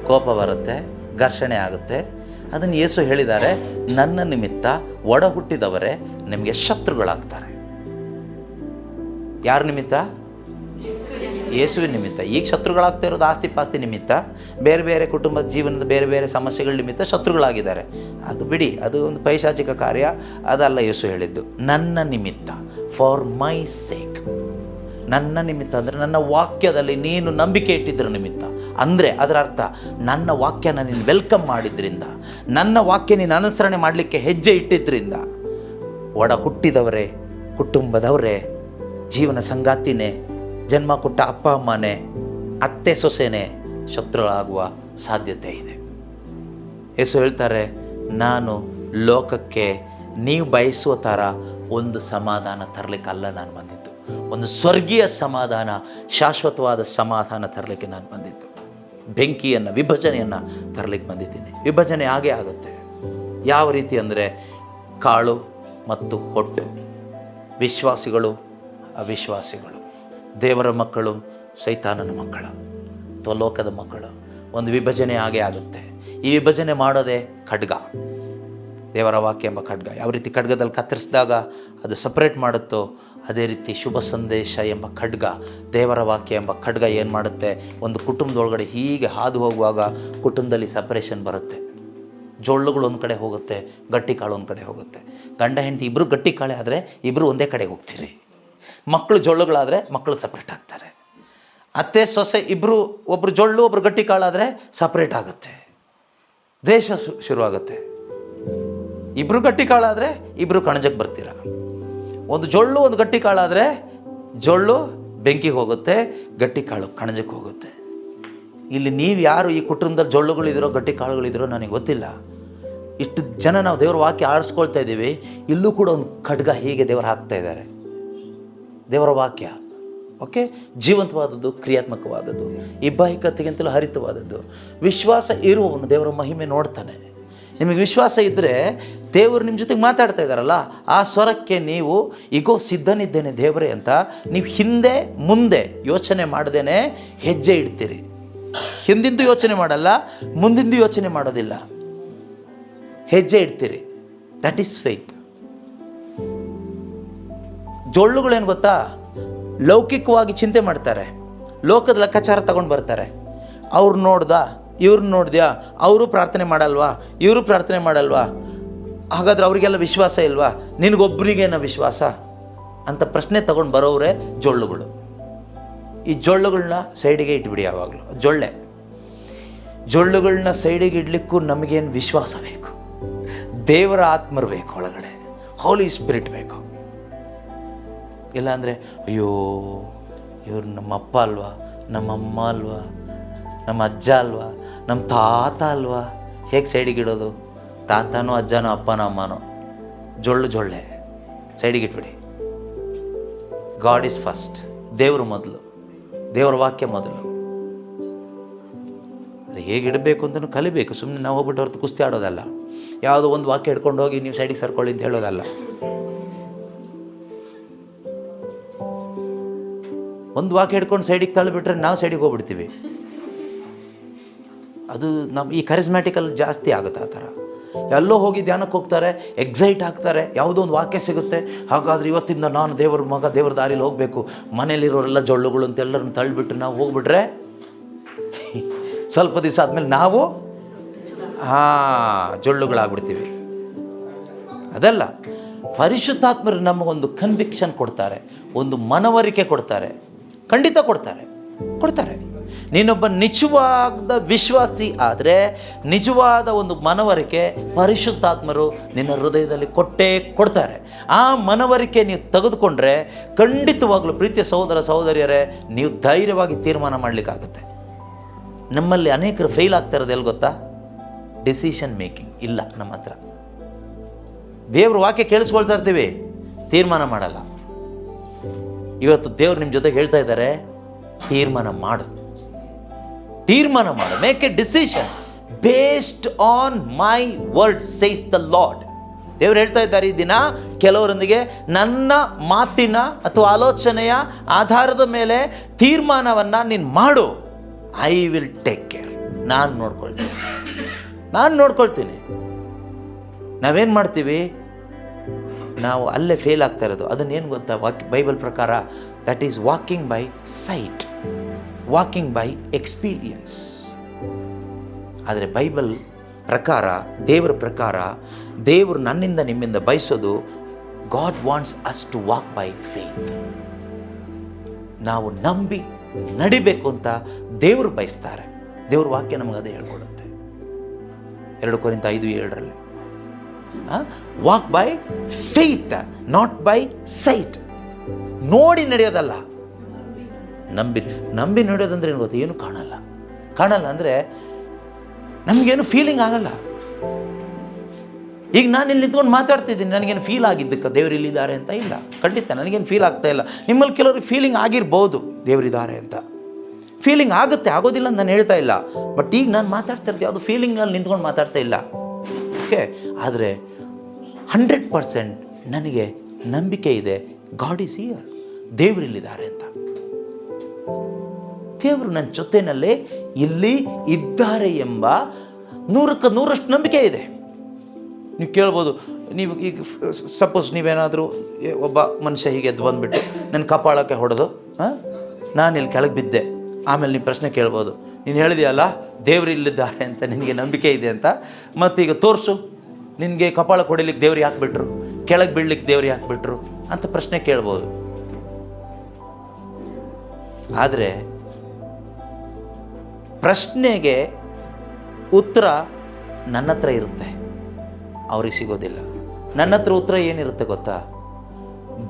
ಕೋಪ ಬರುತ್ತೆ, ಘರ್ಷಣೆ ಆಗುತ್ತೆ. ಅದನ್ನು ಯೇಸು ಹೇಳಿದ್ದಾರೆ, ನನ್ನ ನಿಮಿತ್ತ ಒಡ ಹುಟ್ಟಿದವರೇ ನಿಮಗೆ ಶತ್ರುಗಳಾಗ್ತಾರೆ. ಯಾರ ನಿಮಿತ್ತ? ಯೇಸುವಿನ ನಿಮಿತ್ತ. ಈಗ ಶತ್ರುಗಳಾಗ್ತಾ ಇರೋದು ಆಸ್ತಿ ಪಾಸ್ತಿ ನಿಮಿತ್ತ, ಬೇರೆ ಬೇರೆ ಕುಟುಂಬದ ಜೀವನದ ಬೇರೆ ಬೇರೆ ಸಮಸ್ಯೆಗಳ ನಿಮಿತ್ತ ಶತ್ರುಗಳಾಗಿದ್ದಾರೆ. ಅದು ಬಿಡಿ, ಅದು ಒಂದು ಪೈಶಾಚಿಕ ಕಾರ್ಯ, ಅದಲ್ಲ ಯೇಸು ಹೇಳಿದ್ದು. ನನ್ನ ನಿಮಿತ್ತ, ಫಾರ್ ಮೈ ಸೇಕ್. ನನ್ನ ನಿಮಿತ್ತ ಅಂದರೆ ನನ್ನ ವಾಕ್ಯದಲ್ಲಿ ನೀನು ನಂಬಿಕೆ ಇಟ್ಟಿದ್ರ ನಿಮಿತ್ತ. ಅಂದರೆ ಅದರ ಅರ್ಥ, ನನ್ನ ವಾಕ್ಯನ ನೀನು ವೆಲ್ಕಮ್ ಮಾಡಿದ್ರಿಂದ, ನನ್ನ ವಾಕ್ಯ ನೀನು ಅನುಸರಣೆ ಮಾಡಲಿಕ್ಕೆ ಹೆಜ್ಜೆ ಇಟ್ಟಿದ್ದರಿಂದ, ಒಡ ಹುಟ್ಟಿದವರೇ, ಕುಟುಂಬದವರೇ, ಜೀವನ ಸಂಗಾತಿನೇ, ಜನ್ಮ ಕೊಟ್ಟ ಅಪ್ಪ ಅಮ್ಮನೇ, ಅತ್ತೆ ಸೊಸೆನೇ ಶತ್ರುಗಳಾಗುವ ಸಾಧ್ಯತೆ ಇದೆ. ಯೇಸು ಹೇಳ್ತಾರೆ, ನಾನು ಲೋಕಕ್ಕೆ ನೀವು ಬಯಸುವ ಥರ ಒಂದು ಸಮಾಧಾನ ತರಲಿಕ್ಕಲ್ಲ ನಾನು ಬಂದಿದ್ದು. ಒಂದು ಸ್ವರ್ಗೀಯ ಸಮಾಧಾನ, ಶಾಶ್ವತವಾದ ಸಮಾಧಾನ ತರಲಿಕ್ಕೆ ನಾನು ಬಂದಿದ್ದು. ಬೆಂಕಿಯನ್ನು, ವಿಭಜನೆಯನ್ನು ತರಲಿಕ್ಕೆ ಬಂದಿದ್ದೀನಿ. ವಿಭಜನೆ ಹಾಗೇ ಆಗುತ್ತೆ. ಯಾವ ರೀತಿ ಅಂದರೆ, ಕಾಳು ಮತ್ತು ಹೊಟ್ಟು, ವಿಶ್ವಾಸಿಗಳು ಅವಿಶ್ವಾಸಿಗಳು, ದೇವರ ಮಕ್ಕಳು ಸೈತಾನನ ಮಕ್ಕಳು, ಅಥವಾ ಲೋಕದ ಮಕ್ಕಳು. ಒಂದು ವಿಭಜನೆ ಹಾಗೇ ಆಗುತ್ತೆ. ಈ ವಿಭಜನೆ ಮಾಡೋದೇ ಖಡ್ಗ, ದೇವರ ವಾಕ್ಯ ಎಂಬ ಖಡ್ಗ. ಯಾವ ರೀತಿ ಖಡ್ಗದಲ್ಲಿ ಕತ್ತರಿಸಿದಾಗ ಅದು ಸಪ್ರೇಟ್ ಮಾಡುತ್ತೋ, ಅದೇ ರೀತಿ ಶುಭ ಸಂದೇಶ ಎಂಬ ಖಡ್ಗ, ದೇವರ ವಾಕ್ಯ ಎಂಬ ಖಡ್ಗ ಏನು ಮಾಡುತ್ತೆ, ಒಂದು ಕುಟುಂಬದೊಳಗಡೆ ಹೀಗೆ ಹಾದು ಹೋಗುವಾಗ ಕುಟುಂಬದಲ್ಲಿ ಸಪ್ರೇಷನ್ ಬರುತ್ತೆ. ಜೊಳ್ಳುಗಳು ಒಂದು ಕಡೆ ಹೋಗುತ್ತೆ, ಗಟ್ಟಿ ಕಾಳು ಒಂದು ಕಡೆ ಹೋಗುತ್ತೆ. ಗಂಡ ಹೆಂಡತಿ ಇಬ್ಬರು ಗಟ್ಟಿ ಕಾಳೆ ಆದರೆ ಇಬ್ಬರು ಒಂದೇ ಕಡೆ ಹೋಗ್ತೀರಿ. ಮಕ್ಕಳು ಜೊಳ್ಳುಗಳಾದರೆ ಮಕ್ಕಳು ಸಪ್ರೇಟ್ ಆಗ್ತಾರೆ. ಅತ್ತೆ ಸೊಸೆ ಇಬ್ಬರು, ಒಬ್ಬರು ಜೊಳ್ಳು ಒಬ್ಬರು ಗಟ್ಟಿ ಕಾಳಾದರೆ ಸಪ್ರೇಟ್ ಆಗುತ್ತೆ, ದ್ವೇಷ ಶುರುವಾಗುತ್ತೆ. ಇಬ್ಬರು ಗಟ್ಟಿ ಕಾಳಾದರೆ ಇಬ್ಬರು ಕಣಜಕ್ಕೆ ಬರ್ತೀರ. ಒಂದು ಜೊಳ್ಳು ಒಂದು ಗಟ್ಟಿ ಕಾಳಾದರೆ ಜೊಳ್ಳು ಬೆಂಕಿಗೆ ಹೋಗುತ್ತೆ, ಗಟ್ಟಿ ಕಾಳು ಕಣಜಕ್ಕೆ ಹೋಗುತ್ತೆ. ಇಲ್ಲಿ ನೀವು ಯಾರು ಈ ಕುಟುಂಬದಲ್ಲಿ ಜೊಳ್ಳುಗಳಿದಿರೋ ಗಟ್ಟಿ ಕಾಳುಗಳಿದಿರೋ ನನಗೆ ಗೊತ್ತಿಲ್ಲ. ಇಷ್ಟು ಜನ ನಾವು ದೇವರ ವಾಕ್ಯ ಆಡಿಸ್ಕೊಳ್ತಾ ಇದ್ದೀವಿ. ಇಲ್ಲೂ ಕೂಡ ಒಂದು ಖಡ್ಗ ಹೀಗೆ ದೇವರು ಹಾಕ್ತಾ ಇದ್ದಾರೆ. ದೇವರ ವಾಕ್ಯ ಓಕೆ, ಜೀವಂತವಾದದ್ದು, ಕ್ರಿಯಾತ್ಮಕವಾದದ್ದು, ಇಬ್ಬಾಹಿಕತೆಗಿಂತಲೂ ಹರಿತವಾದದ್ದು. ವಿಶ್ವಾಸ ಇರುವವನು ದೇವರ ಮಹಿಮೆ ನೋಡ್ತಾನೆ. ನಿಮಗೆ ವಿಶ್ವಾಸ ಇದ್ದರೆ ದೇವರು ನಿಮ್ಮ ಜೊತೆಗೆ ಮಾತಾಡ್ತಾ ಇದ್ದಾರಲ್ಲ, ಆ ಸ್ವರಕ್ಕೆ ನೀವು ಈಗೋ ಸಿದ್ಧನಿದ್ದೇನೆ ದೇವರೇ ಅಂತ ನೀವು ಹಿಂದೆ ಮುಂದೆ ಯೋಚನೆ ಮಾಡದೇನೆ ಹೆಜ್ಜೆ ಇಡ್ತೀರಿ. ಹಿಂದಿಂದು ಯೋಚನೆ ಮಾಡಲ್ಲ, ಮುಂದಿಂದು ಯೋಚನೆ ಮಾಡೋದಿಲ್ಲ, ಹೆಜ್ಜೆ ಇಡ್ತೀರಿ. That is faith. ಜೊಳ್ಳುಗಳೇನು ಗೊತ್ತಾ, ಲೌಕಿಕವಾಗಿ ಚಿಂತೆ ಮಾಡ್ತಾರೆ, ಲೋಕದ ಲೆಕ್ಕಾಚಾರ ತಗೊಂಡು ಬರ್ತಾರೆ. ಅವ್ರು ನೋಡ್ದಾ, ಇವ್ರನ್ನ ನೋಡಿದ್ಯಾ, ಅವರು ಪ್ರಾರ್ಥನೆ ಮಾಡಲ್ವಾ, ಇವರು ಪ್ರಾರ್ಥನೆ ಮಾಡಲ್ವಾ, ಹಾಗಾದ್ರೆ ಅವರಿಗೆಲ್ಲ ವಿಶ್ವಾಸ ಇಲ್ವಾ, ನಿನಗೊಬ್ಬರಿಗೇನೋ ವಿಶ್ವಾಸ ಅಂತ ಪ್ರಶ್ನೆ ತಗೊಂಡು ಬರೋವ್ರೆ ಜೊಳ್ಳುಗಳು. ಈ ಜೊಳ್ಳುಗಳನ್ನ ಸೈಡಿಗೆ ಇಟ್ಬಿಡಿ. ಯಾವಾಗಲೂ ಜೊಳ್ಳುಗಳನ್ನ ಸೈಡಿಗೆ ಇಡಲಿಕ್ಕೂ ನಮಗೇನು ವಿಶ್ವಾಸ ಬೇಕು, ದೇವರ ಆತ್ಮರು ಬೇಕು, ಒಳಗಡೆ ಹೋಲಿ ಸ್ಪಿರಿಟ್ ಬೇಕು. ಇಲ್ಲಾಂದರೆ ಅಯ್ಯೋ ಇವ್ರು ನಮ್ಮ ಅಪ್ಪ ಅಲ್ವಾ, ನಮ್ಮಮ್ಮ ಅಲ್ವಾ, ನಮ್ಮ ಅಜ್ಜ ಅಲ್ವಾ, ನಮ್ಮ ತಾತ ಅಲ್ವಾ, ಹೇಗೆ ಸೈಡಿಗಿಡೋದು? ತಾತನೋ ಅಜ್ಜನೋ ಅಪ್ಪನೋ ಅಮ್ಮನೋ, ಜೊಳ್ಳೆ ಸೈಡಿಗಿಟ್ಬಿಡಿ. God is first. ದೇವರು ಮೊದಲು, ದೇವರ ವಾಕ್ಯ ಮೊದಲು. ಅದು ಹೇಗೆ ಇಡಬೇಕು ಅಂತಲೂ ಕಲಿಬೇಕು. ಸುಮ್ಮನೆ ನಾವು ಹೋಗ್ಬಿಟ್ಟು ಹೊರತು ಕುಸ್ತಿ ಆಡೋದಲ್ಲ. ಯಾವುದೋ ಒಂದು ವಾಕ್ಯ ಹಿಡ್ಕೊಂಡು ಹೋಗಿ ನೀವು ಸೈಡಿಗೆ ಸರ್ಕೊಳ್ಳಿ ಅಂತ ಹೇಳೋದಲ್ಲ. ಒಂದು ವಾಕ್ಯ ಹಿಡ್ಕೊಂಡು ಸೈಡಿಗೆ ತಳ್ಳಿಬಿಟ್ರೆ ನಾವು ಸೈಡಿಗೆ ಹೋಗ್ಬಿಡ್ತೀವಿ. ಅದು ನಮ್ಮ ಈ ಕರಿಸ್ಮ್ಯಾಟಿಕಲ್ಲಿ ಜಾಸ್ತಿ ಆಗುತ್ತೆ ಆ ಥರ. ಎಲ್ಲೋ ಹೋಗಿ ಧ್ಯಾನಕ್ಕೆ ಹೋಗ್ತಾರೆ, ಎಕ್ಸೈಟ್ ಆಗ್ತಾರೆ, ಯಾವುದೋ ಒಂದು ವಾಕ್ಯ ಸಿಗುತ್ತೆ, ಹಾಗಾದರೆ ಇವತ್ತಿಂದ ನಾನು ದೇವರ ಮಗ, ದೇವರ ದಾರಿಲಿ ಹೋಗಬೇಕು, ಮನೇಲಿರೋರೆಲ್ಲ ಜೊಳ್ಳುಗಳು ಅಂತ ಎಲ್ಲರನ್ನು ತಳ್ಳಿಬಿಟ್ಟು ನಾವು ಹೋಗ್ಬಿಟ್ರೆ ಸ್ವಲ್ಪ ದಿವಸ ಆದಮೇಲೆ ನಾವು ಜೊಳ್ಳುಗಳಾಗ್ಬಿಡ್ತೀವಿ. ಅದಲ್ಲ, ಪರಿಶುದ್ಧಾತ್ಮರು ನಮಗೊಂದು ಕನ್ವಿಕ್ಷನ್ ಕೊಡ್ತಾರೆ, ಒಂದು ಮನವರಿಕೆ ಕೊಡ್ತಾರೆ. ಖಂಡಿತ ಕೊಡ್ತಾರೆ. ನೀನೊಬ್ಬ ನಿಜವಾದ ವಿಶ್ವಾಸಿ ಆದರೆ ನಿಜವಾದ ಒಂದು ಮನವರಿಕೆ ಪರಿಶುದ್ಧಾತ್ಮರು ನಿನ್ನ ಹೃದಯದಲ್ಲಿ ಕೊಡ್ತಾರೆ. ಆ ಮನವರಿಕೆ ನೀವು ತೆಗೆದುಕೊಂಡ್ರೆ ಖಂಡಿತವಾಗ್ಲೂ ಪ್ರೀತಿಯ ಸಹೋದರ ಸಹೋದರಿಯರೇ, ನೀವು ಧೈರ್ಯವಾಗಿ ತೀರ್ಮಾನ ಮಾಡಲಿಕ್ಕಾಗುತ್ತೆ. ನಮ್ಮಲ್ಲಿ ಅನೇಕರು ಫೇಲ್ ಆಗ್ತಾ ಇರೋದು ಎಲ್ಲಿ ಗೊತ್ತಾ? ಡಿಸಿಷನ್ ಮೇಕಿಂಗ್ ಇಲ್ಲ ನಮ್ಮ ಹತ್ರ. ದೇವ್ರ ವಾಕ್ಯ ಕೇಳಿಸ್ಕೊಳ್ತಾ ಇರ್ತೀವಿ, ತೀರ್ಮಾನ ಮಾಡಲ್ಲ. ಇವತ್ತು ದೇವ್ರು ನಿಮ್ಮ ಜೊತೆಗೆ ಹೇಳ್ತಾ ಇದ್ದಾರೆ, ತೀರ್ಮಾನ ಮಾಡು, make A decision based on my word says the lord. ದೇವ್ರು ಹೇಳ್ತಾ ಇದ್ದಾರೆ ಈ ದಿನ ಕೆಲವರೊಂದಿಗೆ, ನನ್ನ ಮಾತಿನ ಅಥವಾ ಆಲೋಚನೆಯ ಆಧಾರದ ಮೇಲೆ ತೀರ್ಮಾನವನ್ನು ನೀನು ಮಾಡು, ಐ ವಿಲ್ ಟೇಕ್ ಕೇರ್. ನಾನು ನೋಡ್ಕೊಳ್ತೀನಿ. ನಾವೇನು ಮಾಡ್ತೀವಿ? ನಾವು ಅಲ್ಲೇ ಫೇಲ್ ಆಗ್ತಾ ಇರೋದು. ಅದನ್ನೇನು ಗೊತ್ತಾ? ಬೈಬಲ್ ಪ್ರಕಾರ that is walking by sight, walking by experience. ಆದರೆ ಬೈಬಲ್ ಪ್ರಕಾರ, ದೇವರ ಪ್ರಕಾರ, ದೇವರು ನನ್ನಿಂದ ನಿಮ್ಮಿಂದ ಬಯಸೋದು, God wants us to walk by faith. ನಾವು ನಂಬಿ ನಡಿಬೇಕು ಅಂತ ದೇವರು ಬಯಸ್ತಾರೆ. ದೇವ್ರ ವಾಕ್ಯ ನಮಗೆ ಅದೇ ಹೇಳ್ಕೊಡುತ್ತೆ. 2 ಕೊರಿಂಥ 5:7 walk by faith, not by site. ನೋಡಿ ನಡೆಯೋದಲ್ಲ, ನಂಬಿ ನಡೆಯೋದಂದ್ರೆ ಏನು ಗೊತ್ತಾ? ಏನು ಕಾಣಲ್ಲ ಅಂದರೆ ನಮಗೇನು ಫೀಲಿಂಗ್ ಆಗಲ್ಲ. ಈಗ ನಾನು ಇಲ್ಲಿ ನಿಂತ್ಕೊಂಡು ಮಾತಾಡ್ತಿದ್ದೀನಿ, ನನಗೇನು ಫೀಲ್ ಆಗಿದ್ದಕ್ಕೆ ದೇವ್ರು ಇಲ್ಲಿದ್ದಾರೆ ಅಂತ ಇಲ್ಲ. ಖಂಡಿತ ನನಗೇನು ಫೀಲ್ ಆಗ್ತಾ ಇಲ್ಲ. ನಿಮ್ಮಲ್ಲಿ ಕೆಲವ್ರಿಗೆ ಫೀಲಿಂಗ್ ಆಗಿರ್ಬೋದು ದೇವರಿದ್ದಾರೆ ಅಂತ. ಫೀಲಿಂಗ್ ಆಗುತ್ತೆ, ಆಗೋದಿಲ್ಲ ಅಂತ ನಾನು ಹೇಳ್ತಾ ಇಲ್ಲ. ಬಟ್ ಈಗ ನಾನು ಮಾತಾಡ್ತಾ ಇರ್ತೀವಿ, ಅದು ಫೀಲಿಂಗಲ್ಲಿ ನಿಂತ್ಕೊಂಡು ಮಾತಾಡ್ತಾ ಇಲ್ಲ. ಓಕೆ, ಆದರೆ 100% ನನಗೆ ನಂಬಿಕೆ ಇದೆ, ಗಾಡ್ ಈಸ್ ಹಿಯರ್, ದೇವರು ಇಲ್ಲಿದ್ದಾರೆ ಅಂತ. ದೇವರು ನನ್ನ ಜೊತೆಯಲ್ಲೇ ಇಲ್ಲಿ ಇದ್ದಾರೆ ಎಂಬ 100ಕ್ಕೆ 100ರಷ್ಟು ನಂಬಿಕೆ ಇದೆ. ನೀವು ಕೇಳ್ಬೋದು, ನೀವು ಈಗ ಸಪೋಸ್ ನೀವೇನಾದರೂ ಒಬ್ಬ ಮನುಷ್ಯ ಹೀಗೆ ಎದ್ದು ಬಂದುಬಿಟ್ಟು ನನ್ನ ಕಪಾಳಕ್ಕೆ ಹೊಡೆದು ನಾನು ಇಲ್ಲಿ ಕೆಳಗೆ ಬಿದ್ದೆ, ಆಮೇಲೆ ನೀವು ಪ್ರಶ್ನೆ ಕೇಳ್ಬೋದು, ನೀನು ಹೇಳಿದೆಯಲ್ಲ ದೇವರು ಇಲ್ಲಿದ್ದಾರೆ ಅಂತ, ನಿನಗೆ ನಂಬಿಕೆ ಇದೆ ಅಂತ, ಮತ್ತೀಗ ತೋರಿಸು, ನಿನಗೆ ಕಪಾಳ ಹೊಡಿಲಿಕ್ಕೆ ದೇವ್ರು ಯಾಕೆ ಬಿಟ್ರು, ಕೆಳಗೆ ಬೀಳಲಿಕ್ಕೆ ದೇವ್ರು ಯಾಕೆ ಬಿಟ್ರು ಅಂತ ಪ್ರಶ್ನೆ ಕೇಳ್ಬೋದು. ಆದರೆ ಪ್ರಶ್ನೆಗೆ ಉತ್ತರ ನನ್ನ ಹತ್ರ ಇರುತ್ತೆ, ಅವ್ರಿಗೆ ಸಿಗೋದಿಲ್ಲ. ನನ್ನ ಹತ್ರ ಉತ್ತರ ಏನಿರುತ್ತೆ ಗೊತ್ತಾ?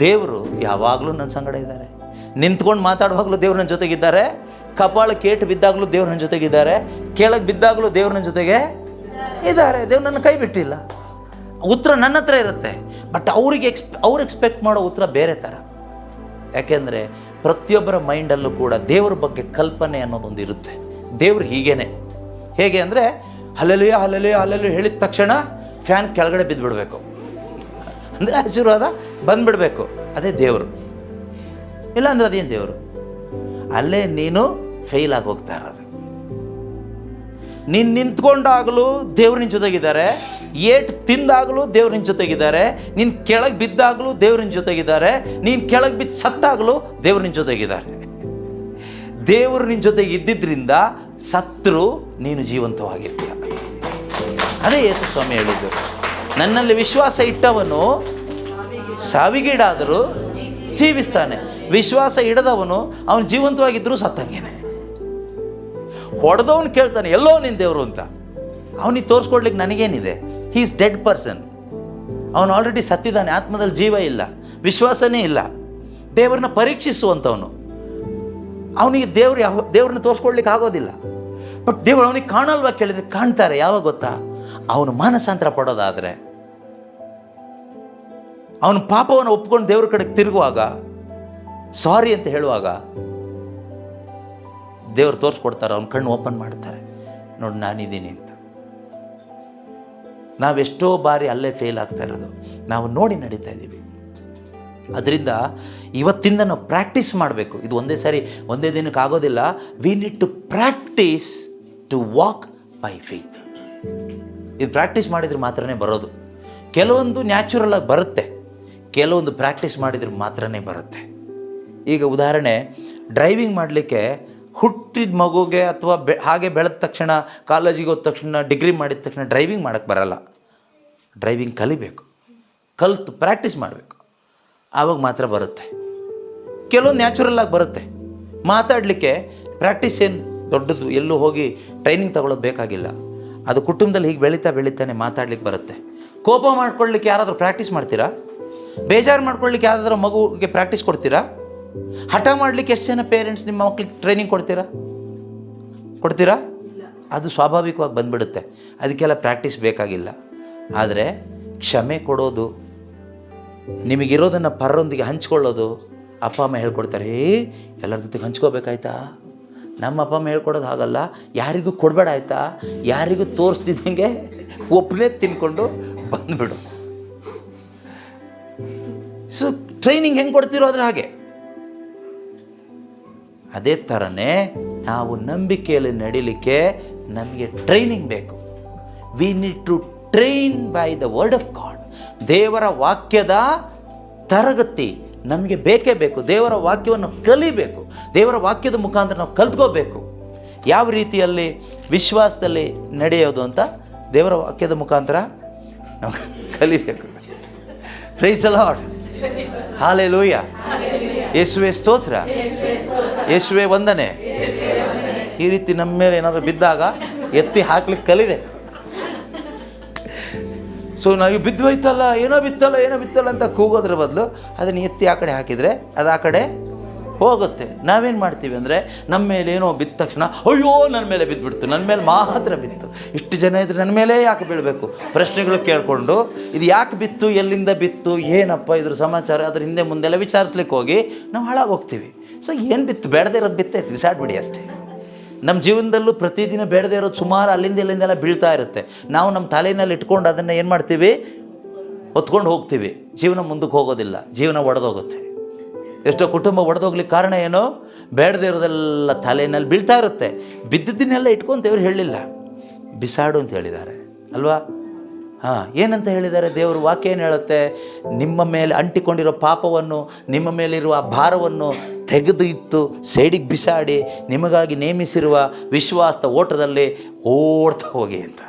ದೇವರು ಯಾವಾಗಲೂ ನನ್ನ ಸಂಗಡ ಇದ್ದಾರೆ. ನಿಂತ್ಕೊಂಡು ಮಾತಾಡುವಾಗಲೂ ದೇವ್ರು ನನ್ನ ಜೊತೆಗಿದ್ದಾರೆ, ಕಪಾಳ ಕೇಟು ಬಿದ್ದಾಗಲೂ ದೇವ್ರು ನನ್ನ ಜೊತೆಗಿದ್ದಾರೆ, ಕೆಳಗೆ ಬಿದ್ದಾಗಲೂ ದೇವ್ರು ನನ್ನ ಜೊತೆಗೆ ಇದ್ದಾರೆ. ದೇವ್ರು ನನ್ನ ಕೈ ಬಿಟ್ಟಿಲ್ಲ. ಉತ್ತರ ನನ್ನ ಹತ್ರ ಇರುತ್ತೆ. ಬಟ್ ಅವ್ರು ಎಕ್ಸ್ಪೆಕ್ಟ್ ಮಾಡೋ ಉತ್ತರ ಬೇರೆ ಥರ. ಯಾಕೆಂದರೆ ಪ್ರತಿಯೊಬ್ಬರ ಮೈಂಡಲ್ಲೂ ಕೂಡ ದೇವ್ರ ಬಗ್ಗೆ ಕಲ್ಪನೆ ಅನ್ನೋದೊಂದು ಇರುತ್ತೆ. ದೇವ್ರು ಹೇಗೆ ಅಂದರೆ ಹಲ್ಲೆಲೂಯಾ ಹಲ್ಲೆಲೂಯಾ ಹಲ್ಲೆಲೂಯಾ ಹೇಳಿದ ತಕ್ಷಣ ಫ್ಯಾನ್ ಕೆಳಗಡೆ ಬಿದ್ದುಬಿಡಬೇಕು, ಅಂದರೆ ಆಶೀರ್ವಾದ ಬಂದುಬಿಡಬೇಕು. ಅದೇ ದೇವರು. ಇಲ್ಲ ಅಂದರೆ ಅದೇನು ದೇವರು? ಅಲ್ಲೇ ನೀನು ಫೇಲ್ ಆಗಿ ಹೋಗ್ತಾ ಇರೋದು. ನೀನು ನಿಂತ್ಕೊಂಡಾಗಲೂ ದೇವ್ರು ನಿನ್ನ ಜೊತೆಗಿದ್ದಾರೆ, ಏಟು ತಿಂದಾಗಲೂ ದೇವ್ರು ನಿನ್ನ ಜೊತೆಗಿದ್ದಾರೆ, ನೀನು ಕೆಳಗೆ ಬಿದ್ದಾಗಲೂ ದೇವ್ರು ನಿನ್ನ ಜೊತೆಗಿದ್ದಾರೆ, ನೀನು ಕೆಳಗೆ ಬಿದ್ದು ಸತ್ತಾಗಲೂ ದೇವ್ರು ನಿನ್ನ ಜೊತೆಗಿದ್ದಾರೆ. ದೇವರು ನಿನ್ನ ಜೊತೆಗೆ ಇದ್ದಿದ್ದರಿಂದ ಸತ್ರು ನೀನು ಜೀವಂತವಾಗಿರ್ತೀಯ. ಅದೇ ಯೇಸು ಸ್ವಾಮಿ ಹೇಳಿದ್ದು, ನನ್ನಲ್ಲಿ ವಿಶ್ವಾಸ ಇಟ್ಟವನು ಸಾವಿಗೀಡಾದರೂ ಜೀವಿಸ್ತಾನೆ, ವಿಶ್ವಾಸ ಇಡದವನು ಅವನು ಜೀವಂತವಾಗಿದ್ದರೂ ಸತ್ತಂಗೇನೆ. ಹೊಡೆದವನು ಕೇಳ್ತಾನೆ ಎಲ್ಲೋ ನಿನ್ನ ದೇವರು ಅಂತ. ಅವನಿಗೆ ತೋರಿಸ್ಕೊಡ್ಲಿಕ್ಕೆ ನನಗೇನಿದೆ? He is dead person. ಅವನು ಆಲ್ರೆಡಿ ಸತ್ತಿದ್ದಾನೆ, ಆತ್ಮದಲ್ಲಿ ಜೀವ ಇಲ್ಲ, ವಿಶ್ವಾಸನೇ ಇಲ್ಲ. ದೇವರನ್ನ ಪರೀಕ್ಷಿಸುವಂಥವನು. ಅವನಿಗೆ ದೇವ್ರನ್ನ ತೋರಿಸ್ಕೊಡ್ಲಿಕ್ಕೆ ಆಗೋದಿಲ್ಲ. ಬಟ್ ದೇವರು ಅವನಿಗೆ ಕಾಣಲ್ವಾ ಕೇಳಿದರೆ ಕಾಣ್ತಾರೆ. ಯಾವಾಗ ಗೊತ್ತಾ? ಅವನು ಮಾನಸಾಂತರ ಪಡೋದಾದರೆ, ಅವನು ಪಾಪವನ್ನು ಒಪ್ಕೊಂಡು ದೇವ್ರ ಕಡೆಗೆ ತಿರುಗುವಾಗ, ಸಾರಿ ಅಂತ ಹೇಳುವಾಗ ದೇವ್ರು ತೋರಿಸ್ಕೊಡ್ತಾರೆ, ಅವನ ಕಣ್ಣು ಓಪನ್ ಮಾಡ್ತಾರೆ, ನೋಡಿ ನಾನಿದ್ದೀನಿ ಅಂತ. ನಾವೆಷ್ಟೋ ಬಾರಿ ಅಲ್ಲೇ ಫೇಲ್ ಆಗ್ತಾ ಇರೋದು, ನಾವು ನೋಡಿ ನಡೀತಾ ಇದ್ದೀವಿ. ಅದರಿಂದ ಇವತ್ತಿಂದ ನಾವು ಪ್ರಾಕ್ಟೀಸ್ ಮಾಡಬೇಕು. ಇದು ಒಂದೇ ದಿನಕ್ಕೆ ಆಗೋದಿಲ್ಲ. We need to practice to walk by faith. ಇದು ಪ್ರಾಕ್ಟೀಸ್ ಮಾಡಿದ್ರೆ ಮಾತ್ರನೇ ಬರೋದು. ಕೆಲವೊಂದು ನ್ಯಾಚುರಲ್ ಆಗಿ ಬರುತ್ತೆ, ಕೆಲವೊಂದು ಪ್ರಾಕ್ಟೀಸ್ ಮಾಡಿದ್ರೆ ಮಾತ್ರನೇ ಬರುತ್ತೆ. ಈಗ ಉದಾಹರಣೆ, ಡ್ರೈವಿಂಗ್ ಮಾಡಲಿಕ್ಕೆ ಹುಟ್ಟಿದ ಮಗುಗೆ ಅಥವಾ ಹಾಗೆ ಬೆಳೆದ ತಕ್ಷಣ, ಕಾಲೇಜಿಗೆ ಹೋದ ತಕ್ಷಣ, ಡಿಗ್ರಿ ಮಾಡಿದ ತಕ್ಷಣ ಡ್ರೈವಿಂಗ್ ಮಾಡೋಕ್ಕೆ ಬರಲ್ಲ. ಡ್ರೈವಿಂಗ್ ಕಲಿಬೇಕು, ಕಲಿತು ಪ್ರಾಕ್ಟೀಸ್ ಮಾಡಬೇಕು, ಆವಾಗ ಮಾತ್ರ ಬರುತ್ತೆ. ಕೆಲವೊಂದು ನ್ಯಾಚುರಲ್ಲಾಗಿ ಬರುತ್ತೆ. ಮಾತಾಡಲಿಕ್ಕೆ ಪ್ರಾಕ್ಟೀಸ್ ಏನು ದೊಡ್ಡದು, ಎಲ್ಲೂ ಹೋಗಿ ಟ್ರೈನಿಂಗ್ ತಗೊಳ್ಳೋದು ಬೇಕಾಗಿಲ್ಲ. ಅದು ಕುಟುಂಬದಲ್ಲಿ ಹೀಗೆ ಬೆಳೀತಾನೆ ಮಾತಾಡ್ಲಿಕ್ಕೆ ಬರುತ್ತೆ. ಕೋಪ ಮಾಡ್ಕೊಳ್ಳಿಕ್ಕೆ ಯಾರಾದರೂ ಪ್ರಾಕ್ಟೀಸ್ ಮಾಡ್ತೀರಾ? ಬೇಜಾರು ಮಾಡ್ಕೊಳ್ಳಿಕ್ಕೆ ಯಾರಾದರೂ ಮಗುಗೆ ಪ್ರಾಕ್ಟೀಸ್ ಕೊಡ್ತೀರಾ? ಹಠ ಮಾಡಲಿಕ್ಕೆ ಎಷ್ಟು ಜನ ಪೇರೆಂಟ್ಸ್ ನಿಮ್ಮ ಮಕ್ಳಿಗೆ ಟ್ರೈನಿಂಗ್ ಕೊಡ್ತೀರಾ? ಅದು ಸ್ವಾಭಾವಿಕವಾಗಿ ಬಂದುಬಿಡುತ್ತೆ. ಅದಕ್ಕೆಲ್ಲ ಪ್ರಾಕ್ಟೀಸ್ ಬೇಕಾಗಿಲ್ಲ. ಆದರೆ ಕ್ಷಮೆ ಕೊಡೋದು, ನಿಮಗಿರೋದನ್ನು ಪರರೊಂದಿಗೆ ಹಂಚ್ಕೊಳ್ಳೋದು, ಅಪ್ಪ ಅಮ್ಮ ಹೇಳ್ಕೊಡ್ತಾರೆ, ಎಲ್ಲರ ಜೊತೆಗೆ ಹಂಚ್ಕೋಬೇಕಾಯ್ತಾ? ನಮ್ಮ ಅಪ್ಪ ಅಮ್ಮ ಹೇಳ್ಕೊಡೋದು ಹಾಗಲ್ಲ, ಯಾರಿಗೂ ಕೊಡಬೇಡ ಆಯಿತಾ, ಯಾರಿಗೂ ತೋರಿಸ್ದಿದ್ದಂಗೆ ಒಬ್ಬನೇ ತಿನ್ಕೊಂಡು ಬಂದುಬಿಡು. ಸೊ ಟ್ರೈನಿಂಗ್ ಹೆಂಗೆ ಕೊಡ್ತಿರೋ ಅದ್ರ ಹಾಗೆ. ಅದೇ ಥರನೇ ನಾವು ನಂಬಿಕೆಯಲ್ಲಿ ನಡೀಲಿಕ್ಕೆ ನಮಗೆ ಟ್ರೈನಿಂಗ್ ಬೇಕು. We need to train by the word of God. ದೇವರ ವಾಕ್ಯದ ತರಗತಿ ನಮಗೆ ಬೇಕೇ ಬೇಕು. ದೇವರ ವಾಕ್ಯವನ್ನು ಕಲಿಬೇಕು. ದೇವರ ವಾಕ್ಯದ ಮುಖಾಂತರ ನಾವು ಕಲ್ತ್ಕೋಬೇಕು. ಯಾವ ರೀತಿಯಲ್ಲಿ ವಿಶ್ವಾಸದಲ್ಲಿ ನಡೆಯೋದು ಅಂತ ದೇವರ ವಾಕ್ಯದ ಮುಖಾಂತರ ನಾವು ಕಲಿಬೇಕು. ಪ್ರೈಸ್ ದಿ ಲಾರ್ಡ್, ಹಲ್ಲೆಲೂಯಾ, ಯೇಸುವೇ ಸ್ತೋತ್ರ, ಯೇಸುವೇ ವಂದನೆ. ಈ ರೀತಿ ನಮ್ಮ ಮೇಲೆ ಏನಾದರೂ ಬಿದ್ದಾಗ ಎತ್ತಿ ಹಾಕ್ಲಿಕ್ಕೆ ಕಲಿಬೇಕು. ಸೊ ನಾವು ಬಿದ್ದೋಯ್ತಲ್ಲ, ಏನೋ ಬಿತ್ತಲ್ಲ ಅಂತ ಕೂಗೋದ್ರ ಬದಲು ಅದನ್ನು ಎತ್ತಿ ಆ ಕಡೆ ಹಾಕಿದರೆ ಅದು ಆ ಕಡೆ ಹೋಗುತ್ತೆ. ನಾವೇನು ಮಾಡ್ತೀವಿ ಅಂದರೆ ನಮ್ಮ ಮೇಲೆ ಏನೋ ಬಿದ್ದ ತಕ್ಷಣ ಅಯ್ಯೋ ನನ್ನ ಮೇಲೆ ಬಿದ್ದುಬಿಡ್ತು, ನನ್ನ ಮೇಲೆ ಮಾತ್ರ ಬಿತ್ತು, ಇಷ್ಟು ಜನ ಇದ್ರೆ ನನ್ನ ಮೇಲೆ ಯಾಕೆ ಬೀಳಬೇಕು, ಪ್ರಶ್ನೆಗಳು ಕೇಳಿಕೊಂಡು ಇದು ಯಾಕೆ ಬಿತ್ತು, ಎಲ್ಲಿಂದ ಬಿತ್ತು, ಏನಪ್ಪ ಇದ್ರ ಸಮಾಚಾರ, ಅದ್ರ ಹಿಂದೆ ಮುಂದೆಲ್ಲ ವಿಚಾರಿಸ್ಲಿಕ್ಕೆ ಹೋಗಿ ನಾವು ಹಾಳಾಗೋಗ್ತೀವಿ. ಸೊ ಏನು ಬಿತ್ತು, ಬೇಡದೇ ಇರೋದು ಬಿತ್ತೈತೆ, ಬಿಸಾಡ್ಬಿಡಿ ಅಷ್ಟೇ. ನಮ್ಮ ಜೀವನದಲ್ಲೂ ಪ್ರತಿದಿನ ಬೇಡದೇ ಇರೋದು ಸುಮಾರು ಅಲ್ಲಿಂದ ಇಲ್ಲಿಂದೆಲ್ಲ ಬೀಳ್ತಾ ಇರುತ್ತೆ. ನಾವು ನಮ್ಮ ತಲೆಯಲ್ಲಿ ಇಟ್ಕೊಂಡು ಅದನ್ನು ಏನು ಮಾಡ್ತೀವಿ, ಹೊತ್ಕೊಂಡು ಹೋಗ್ತೀವಿ. ಜೀವನ ಮುಂದಕ್ಕೆ ಹೋಗೋದಿಲ್ಲ, ಜೀವನ ಒಡೆದೋಗುತ್ತೆ. ಎಷ್ಟೋ ಕುಟುಂಬ ಒಡೆದೋಗ್ಲಿಕ್ಕೆ ಕಾರಣ ಏನು, ಬೇಡದೇ ಇರೋದೆಲ್ಲ ತಲೆಯಲ್ಲಿ ಬೀಳ್ತಾ ಇರುತ್ತೆ. ಬಿದ್ದದ್ದನ್ನೆಲ್ಲ ಇಟ್ಕೊಂಡು ದೇವ್ರು ಹೇಳಲಿಲ್ಲ, ಬಿಸಾಡು ಅಂತ ಹೇಳಿದ್ದಾರೆ ಅಲ್ವಾ? ಏನಂತ ಹೇಳಿದ್ದಾರೆ ದೇವರು ವಾಕ್ಯ? ಏನು ಹೇಳುತ್ತೆ? ನಿಮ್ಮ ಮೇಲೆ ಅಂಟಿಕೊಂಡಿರೋ ಪಾಪವನ್ನು, ನಿಮ್ಮ ಮೇಲಿರುವ ಭಾರವನ್ನು ತೆಗೆದು ಇತ್ತು ಸೈಡಿಗೆ ಬಿಸಾಡಿ ನಿಮಗಾಗಿ ನೇಮಿಸಿರುವ ವಿಶ್ವಾಸದ ಓಟದಲ್ಲಿ ಓಡ್ತಾ ಹೋಗಿ ಅಂತ.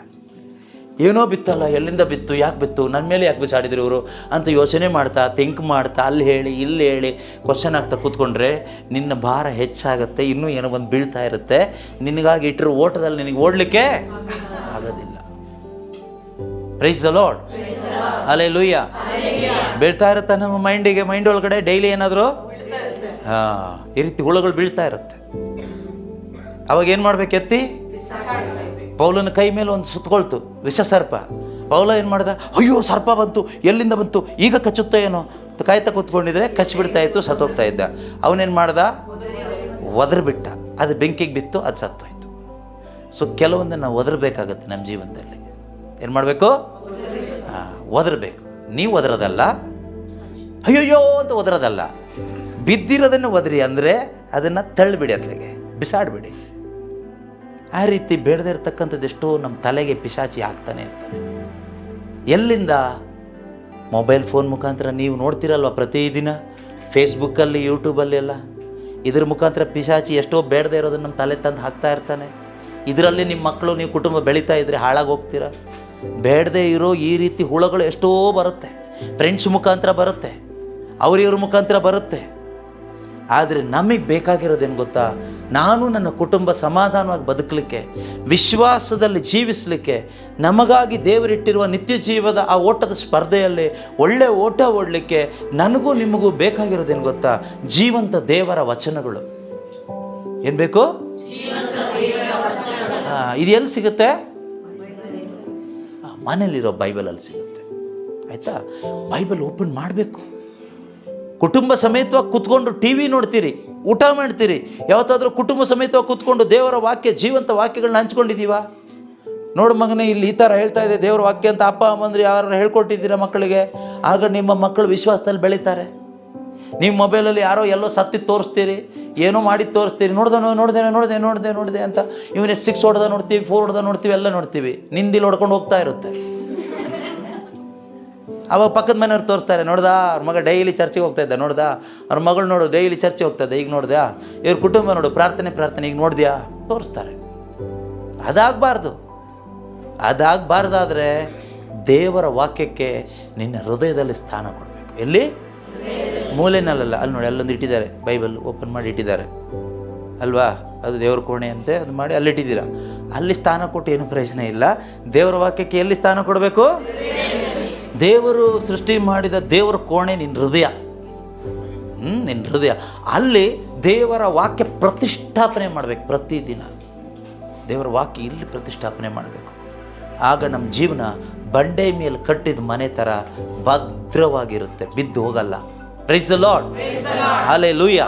ಏನೋ ಬಿತ್ತಲ್ಲ, ಎಲ್ಲಿಂದ ಬಿತ್ತು, ಯಾಕೆ ಬಿತ್ತು, ನನ್ನ ಮೇಲೆ ಯಾಕೆ ಬಿಸಾಡಿದ್ರು ಇವರು ಅಂತ ಯೋಚನೆ ಮಾಡ್ತಾ, ಥಿಂಕ್ ಮಾಡ್ತಾ, ಅಲ್ಲಿ ಹೇಳಿ ಇಲ್ಲಿ ಹೇಳಿ ಕ್ವಶನ್ ಆಗ್ತಾ ಕೂತ್ಕೊಂಡ್ರೆ ನಿನ್ನ ಭಾರ ಹೆಚ್ಚಾಗುತ್ತೆ. ಇನ್ನೂ ಏನೋ ಒಂದು ಬೀಳ್ತಾ ಇರುತ್ತೆ. ನಿನಗಾಗಿ ಇಟ್ಟಿರೋ ಓಟದಲ್ಲಿ ನಿನಗೆ ಓಡಲಿಕ್ಕೆ ಆಗೋದಿಲ್ಲ. Praise the lord, hallelujah. ಬೀಳ್ತಾ ಇರುತ್ತೆ ನಮ್ಮ ಮೈಂಡ್ ಒಳಗಡೆ ಡೈಲಿ ಏನಾದರೂ ಈ ರೀತಿ ಹುಳುಗಳು ಬೀಳ್ತಾ ಇರುತ್ತೆ. ಅವಾಗ ಏನು ಮಾಡ್ಬೇಕು? ಎತ್ತಿ ಪೌಲನ ಕೈ ಮೇಲೆ ಒಂದು ಸುತ್ತಕೊಳ್ತು ವಿಷ ಸರ್ಪ. ಪೌಲ ಏನು ಮಾಡ್ದ? ಅಯ್ಯೋ ಸರ್ಪ ಬಂತು, ಎಲ್ಲಿಂದ ಬಂತು, ಈಗ ಕಚ್ಚುತ್ತೋ ಏನೋ ಕಾಯ್ತಾ ಕೂತ್ಕೊಂಡಿದ್ರೆ ಕಚ್ಚಿಬಿಡ್ತಾ ಇತ್ತು, ಸತ್ತೋಗ್ತಾ ಇದ್ದ. ಅವನೇನು ಮಾಡ್ದ? ಒದರ್ಬಿಟ್ಟ. ಅದು ಬೆಂಕಿಗೆ ಬಿತ್ತು, ಅದು ಸತ್ತೋಯ್ತು. ಸೊ ಕೆಲವೊಂದನ್ನು ನಾವು ಒದರಬೇಕಾಗತ್ತೆ ನಮ್ಮ ಜೀವನದಲ್ಲಿ. ಏನು ಮಾಡಬೇಕು? ಒದರಬೇಕು. ನೀವು ಒದರೋದಲ್ಲ, ಅಯ್ಯೋಯ್ಯೋ ಅಂತ ಒದರೋದಲ್ಲ. ಬಿದ್ದಿರೋದನ್ನು ಒದರಿ ಅಂದರೆ ಅದನ್ನು ತಳ್ಳಿಬಿಡಿ, ಅತ್ಲೆಗೆ ಬಿಸಾಡಿಬಿಡಿ. ಆ ರೀತಿ ಬೇಡದೇ ಇರತಕ್ಕಂಥದ್ದು ಎಷ್ಟೋ ನಮ್ಮ ತಲೆಗೆ ಪಿಶಾಚಿ ಆಗ್ತಾನೆ ಇರ್ತಾನೆ. ಎಲ್ಲಿಂದ? ಮೊಬೈಲ್ ಫೋನ್ ಮುಖಾಂತರ ನೀವು ನೋಡ್ತಿರಲ್ವ ಪ್ರತಿದಿನ ಫೇಸ್ಬುಕ್ಕಲ್ಲಿ, ಯೂಟ್ಯೂಬಲ್ಲಿ ಎಲ್ಲ. ಇದ್ರ ಮುಖಾಂತರ ಪಿಶಾಚಿ ಎಷ್ಟೋ ಬೇಡದೇ ಇರೋದನ್ನು ನಮ್ಮ ತಲೆ ತಂದು ಹಾಕ್ತಾ ಇರ್ತಾನೆ. ಇದರಲ್ಲಿ ನಿಮ್ಮ ಮಕ್ಕಳು, ನೀವು ಕುಟುಂಬ ಬೆಳೀತಾ ಇದ್ದರೆ ಹಾಳಾಗಿ ಹೋಗ್ತೀರ. ಬೇಡದೇ ಇರೋ ಈ ರೀತಿ ಹುಳುಗಳು ಎಷ್ಟೋ ಬರುತ್ತೆ. ಫ್ರೆಂಡ್ಸ್ ಮುಖಾಂತರ ಬರುತ್ತೆ, ಇವ್ರ ಮುಖಾಂತರ ಬರುತ್ತೆ. ಆದರೆ ನಮಗೆ ಬೇಕಾಗಿರೋದೇನು ಗೊತ್ತಾ? ನಾನು ನನ್ನ ಕುಟುಂಬ ಸಮಾಧಾನವಾಗಿ ಬದುಕಲಿಕ್ಕೆ, ವಿಶ್ವಾಸದಲ್ಲಿ ಜೀವಿಸಲಿಕ್ಕೆ, ನಮಗಾಗಿ ದೇವರಿಟ್ಟಿರುವ ನಿತ್ಯ ಜೀವದ ಆ ಓಟದ ಸ್ಪರ್ಧೆಯಲ್ಲಿ ಒಳ್ಳೆ ಓಟ ಓಡಲಿಕ್ಕೆ ನನಗೂ ನಿಮಗೂ ಬೇಕಾಗಿರೋದೇನು ಗೊತ್ತಾ? ಜೀವಂತ ದೇವರ ವಚನಗಳು. ಏನು ಬೇಕು? ಇದು ಎಲ್ಲಿ ಸಿಗುತ್ತೆ? ಮನೇಲಿರೋ ಬೈಬಲಲ್ಲಿ ಸಿಗುತ್ತೆ. ಆಯಿತಾ? ಬೈಬಲ್ ಓಪನ್ ಮಾಡಬೇಕು. ಕುಟುಂಬ ಸಮೇತವಾಗಿ ಕೂತ್ಕೊಂಡು ಟಿ ವಿ ನೋಡ್ತೀರಿ, ಊಟ ಮಾಡ್ತೀರಿ. ಯಾವತ್ತಾದರೂ ಕುಟುಂಬ ಸಮೇತವಾಗಿ ಕೂತ್ಕೊಂಡು ದೇವರ ವಾಕ್ಯ, ಜೀವಂತ ವಾಕ್ಯಗಳನ್ನ ಹಂಚ್ಕೊಂಡಿದ್ದೀವ? ನೋಡು ಮಗನೇ, ಇಲ್ಲಿ ಈ ಥರ ಹೇಳ್ತಾ ಇದೆ ದೇವರ ವಾಕ್ಯ ಅಂತ ಅಪ್ಪ ಅಮ್ಮಂದ್ರೆ ಯಾರು ಹೇಳ್ಕೊಟ್ಟಿದ್ದೀರಾ ಮಕ್ಕಳಿಗೆ? ಆಗ ನಿಮ್ಮ ಮಕ್ಕಳು ವಿಶ್ವಾಸದಲ್ಲಿ ಬೆಳೀತಾರೆ. ನೀವು ಮೊಬೈಲಲ್ಲಿ ಯಾರೋ ಎಲ್ಲೋ ಸತ್ತಿ ತೋರಿಸ್ತೀರಿ, ಏನೋ ಮಾಡಿ ತೋರಿಸ್ತೀರಿ, ನೋಡಿದೆ ಅಂತ. ಇವನು 6 ಹೊಡೆದ ನೋಡ್ತೀವಿ, 4 ಹೊಡೆದ ನೋಡ್ತೀವಿ, ಎಲ್ಲ ನೋಡ್ತೀವಿ. ನಿಂದಿಲ್ಲಿ ಹೊಡ್ಕೊಂಡು ಹೋಗ್ತಾ ಇರುತ್ತೆ. ಅವಾಗ ಪಕ್ಕದ ಮನೆಯವ್ರು ತೋರಿಸ್ತಾರೆ, ನೋಡ್ದಾ ಅವ್ರ ಮಗ ಡೈಲಿ ಚರ್ಚಿಗೆ ಹೋಗ್ತಾ ಇದ್ದ, ನೋಡ್ದಾ ಅವ್ರ ಮಗಳು ನೋಡು ಡೈಲಿ ಚರ್ಚಿಗೆ ಹೋಗ್ತಾ ಇದ್ದ, ಈಗ ನೋಡ್ದ್ಯಾ ಇವ್ರ ಕುಟುಂಬ ನೋಡು ಪ್ರಾರ್ಥನೆ ಈಗ ನೋಡಿದ್ಯಾ, ತೋರಿಸ್ತಾರೆ. ಅದಾಗಬಾರ್ದಾದ್ರೆ ದೇವರ ವಾಕ್ಯಕ್ಕೆ ನಿನ್ನ ಹೃದಯದಲ್ಲಿ ಸ್ಥಾನ ಕೊಡಬೇಕು. ಎಲ್ಲಿ? ಮೂಲೆನಲ್ಲ, ಅಲ್ಲಿ ನೋಡಿ ಅಲ್ಲೊಂದು ಇಟ್ಟಿದ್ದಾರೆ, ಬೈಬಲ್ ಓಪನ್ ಮಾಡಿ ಇಟ್ಟಿದ್ದಾರೆ ಅಲ್ವಾ? ಅದು ದೇವ್ರ ಕೋಣೆ ಅಂತೆ, ಅದು ಮಾಡಿ ಅಲ್ಲಿಟ್ಟಿದ್ದೀರ. ಅಲ್ಲಿ ಸ್ಥಾನ ಕೊಟ್ಟು ಏನು ಪ್ರಯೋಜನ ಇಲ್ಲ. ದೇವರ ವಾಕ್ಯಕ್ಕೆ ಎಲ್ಲಿ ಸ್ಥಾನ ಕೊಡಬೇಕು? ದೇವರು ಸೃಷ್ಟಿ ಮಾಡಿದ ದೇವರ ಕೋಣೆ ನಿನ್ನ ಹೃದಯ. ನಿನ್ನ ಹೃದಯ ಅಲ್ಲಿ ದೇವರ ವಾಕ್ಯ ಪ್ರತಿಷ್ಠಾಪನೆ ಮಾಡಬೇಕು ಪ್ರತಿದಿನ. ದೇವರ ವಾಕ್ಯ ಇಲ್ಲಿ ಪ್ರತಿಷ್ಠಾಪನೆ ಮಾಡಬೇಕು. ಆಗ ನಮ್ಮ ಜೀವನ ಬಂಡೆ ಮೇಲೆ ಕಟ್ಟಿದ ಮನೆ ಥರ ಭದ್ರವಾಗಿರುತ್ತೆ, ಬಿದ್ದು ಹೋಗಲ್ಲ. Praise the lord, hallelujah.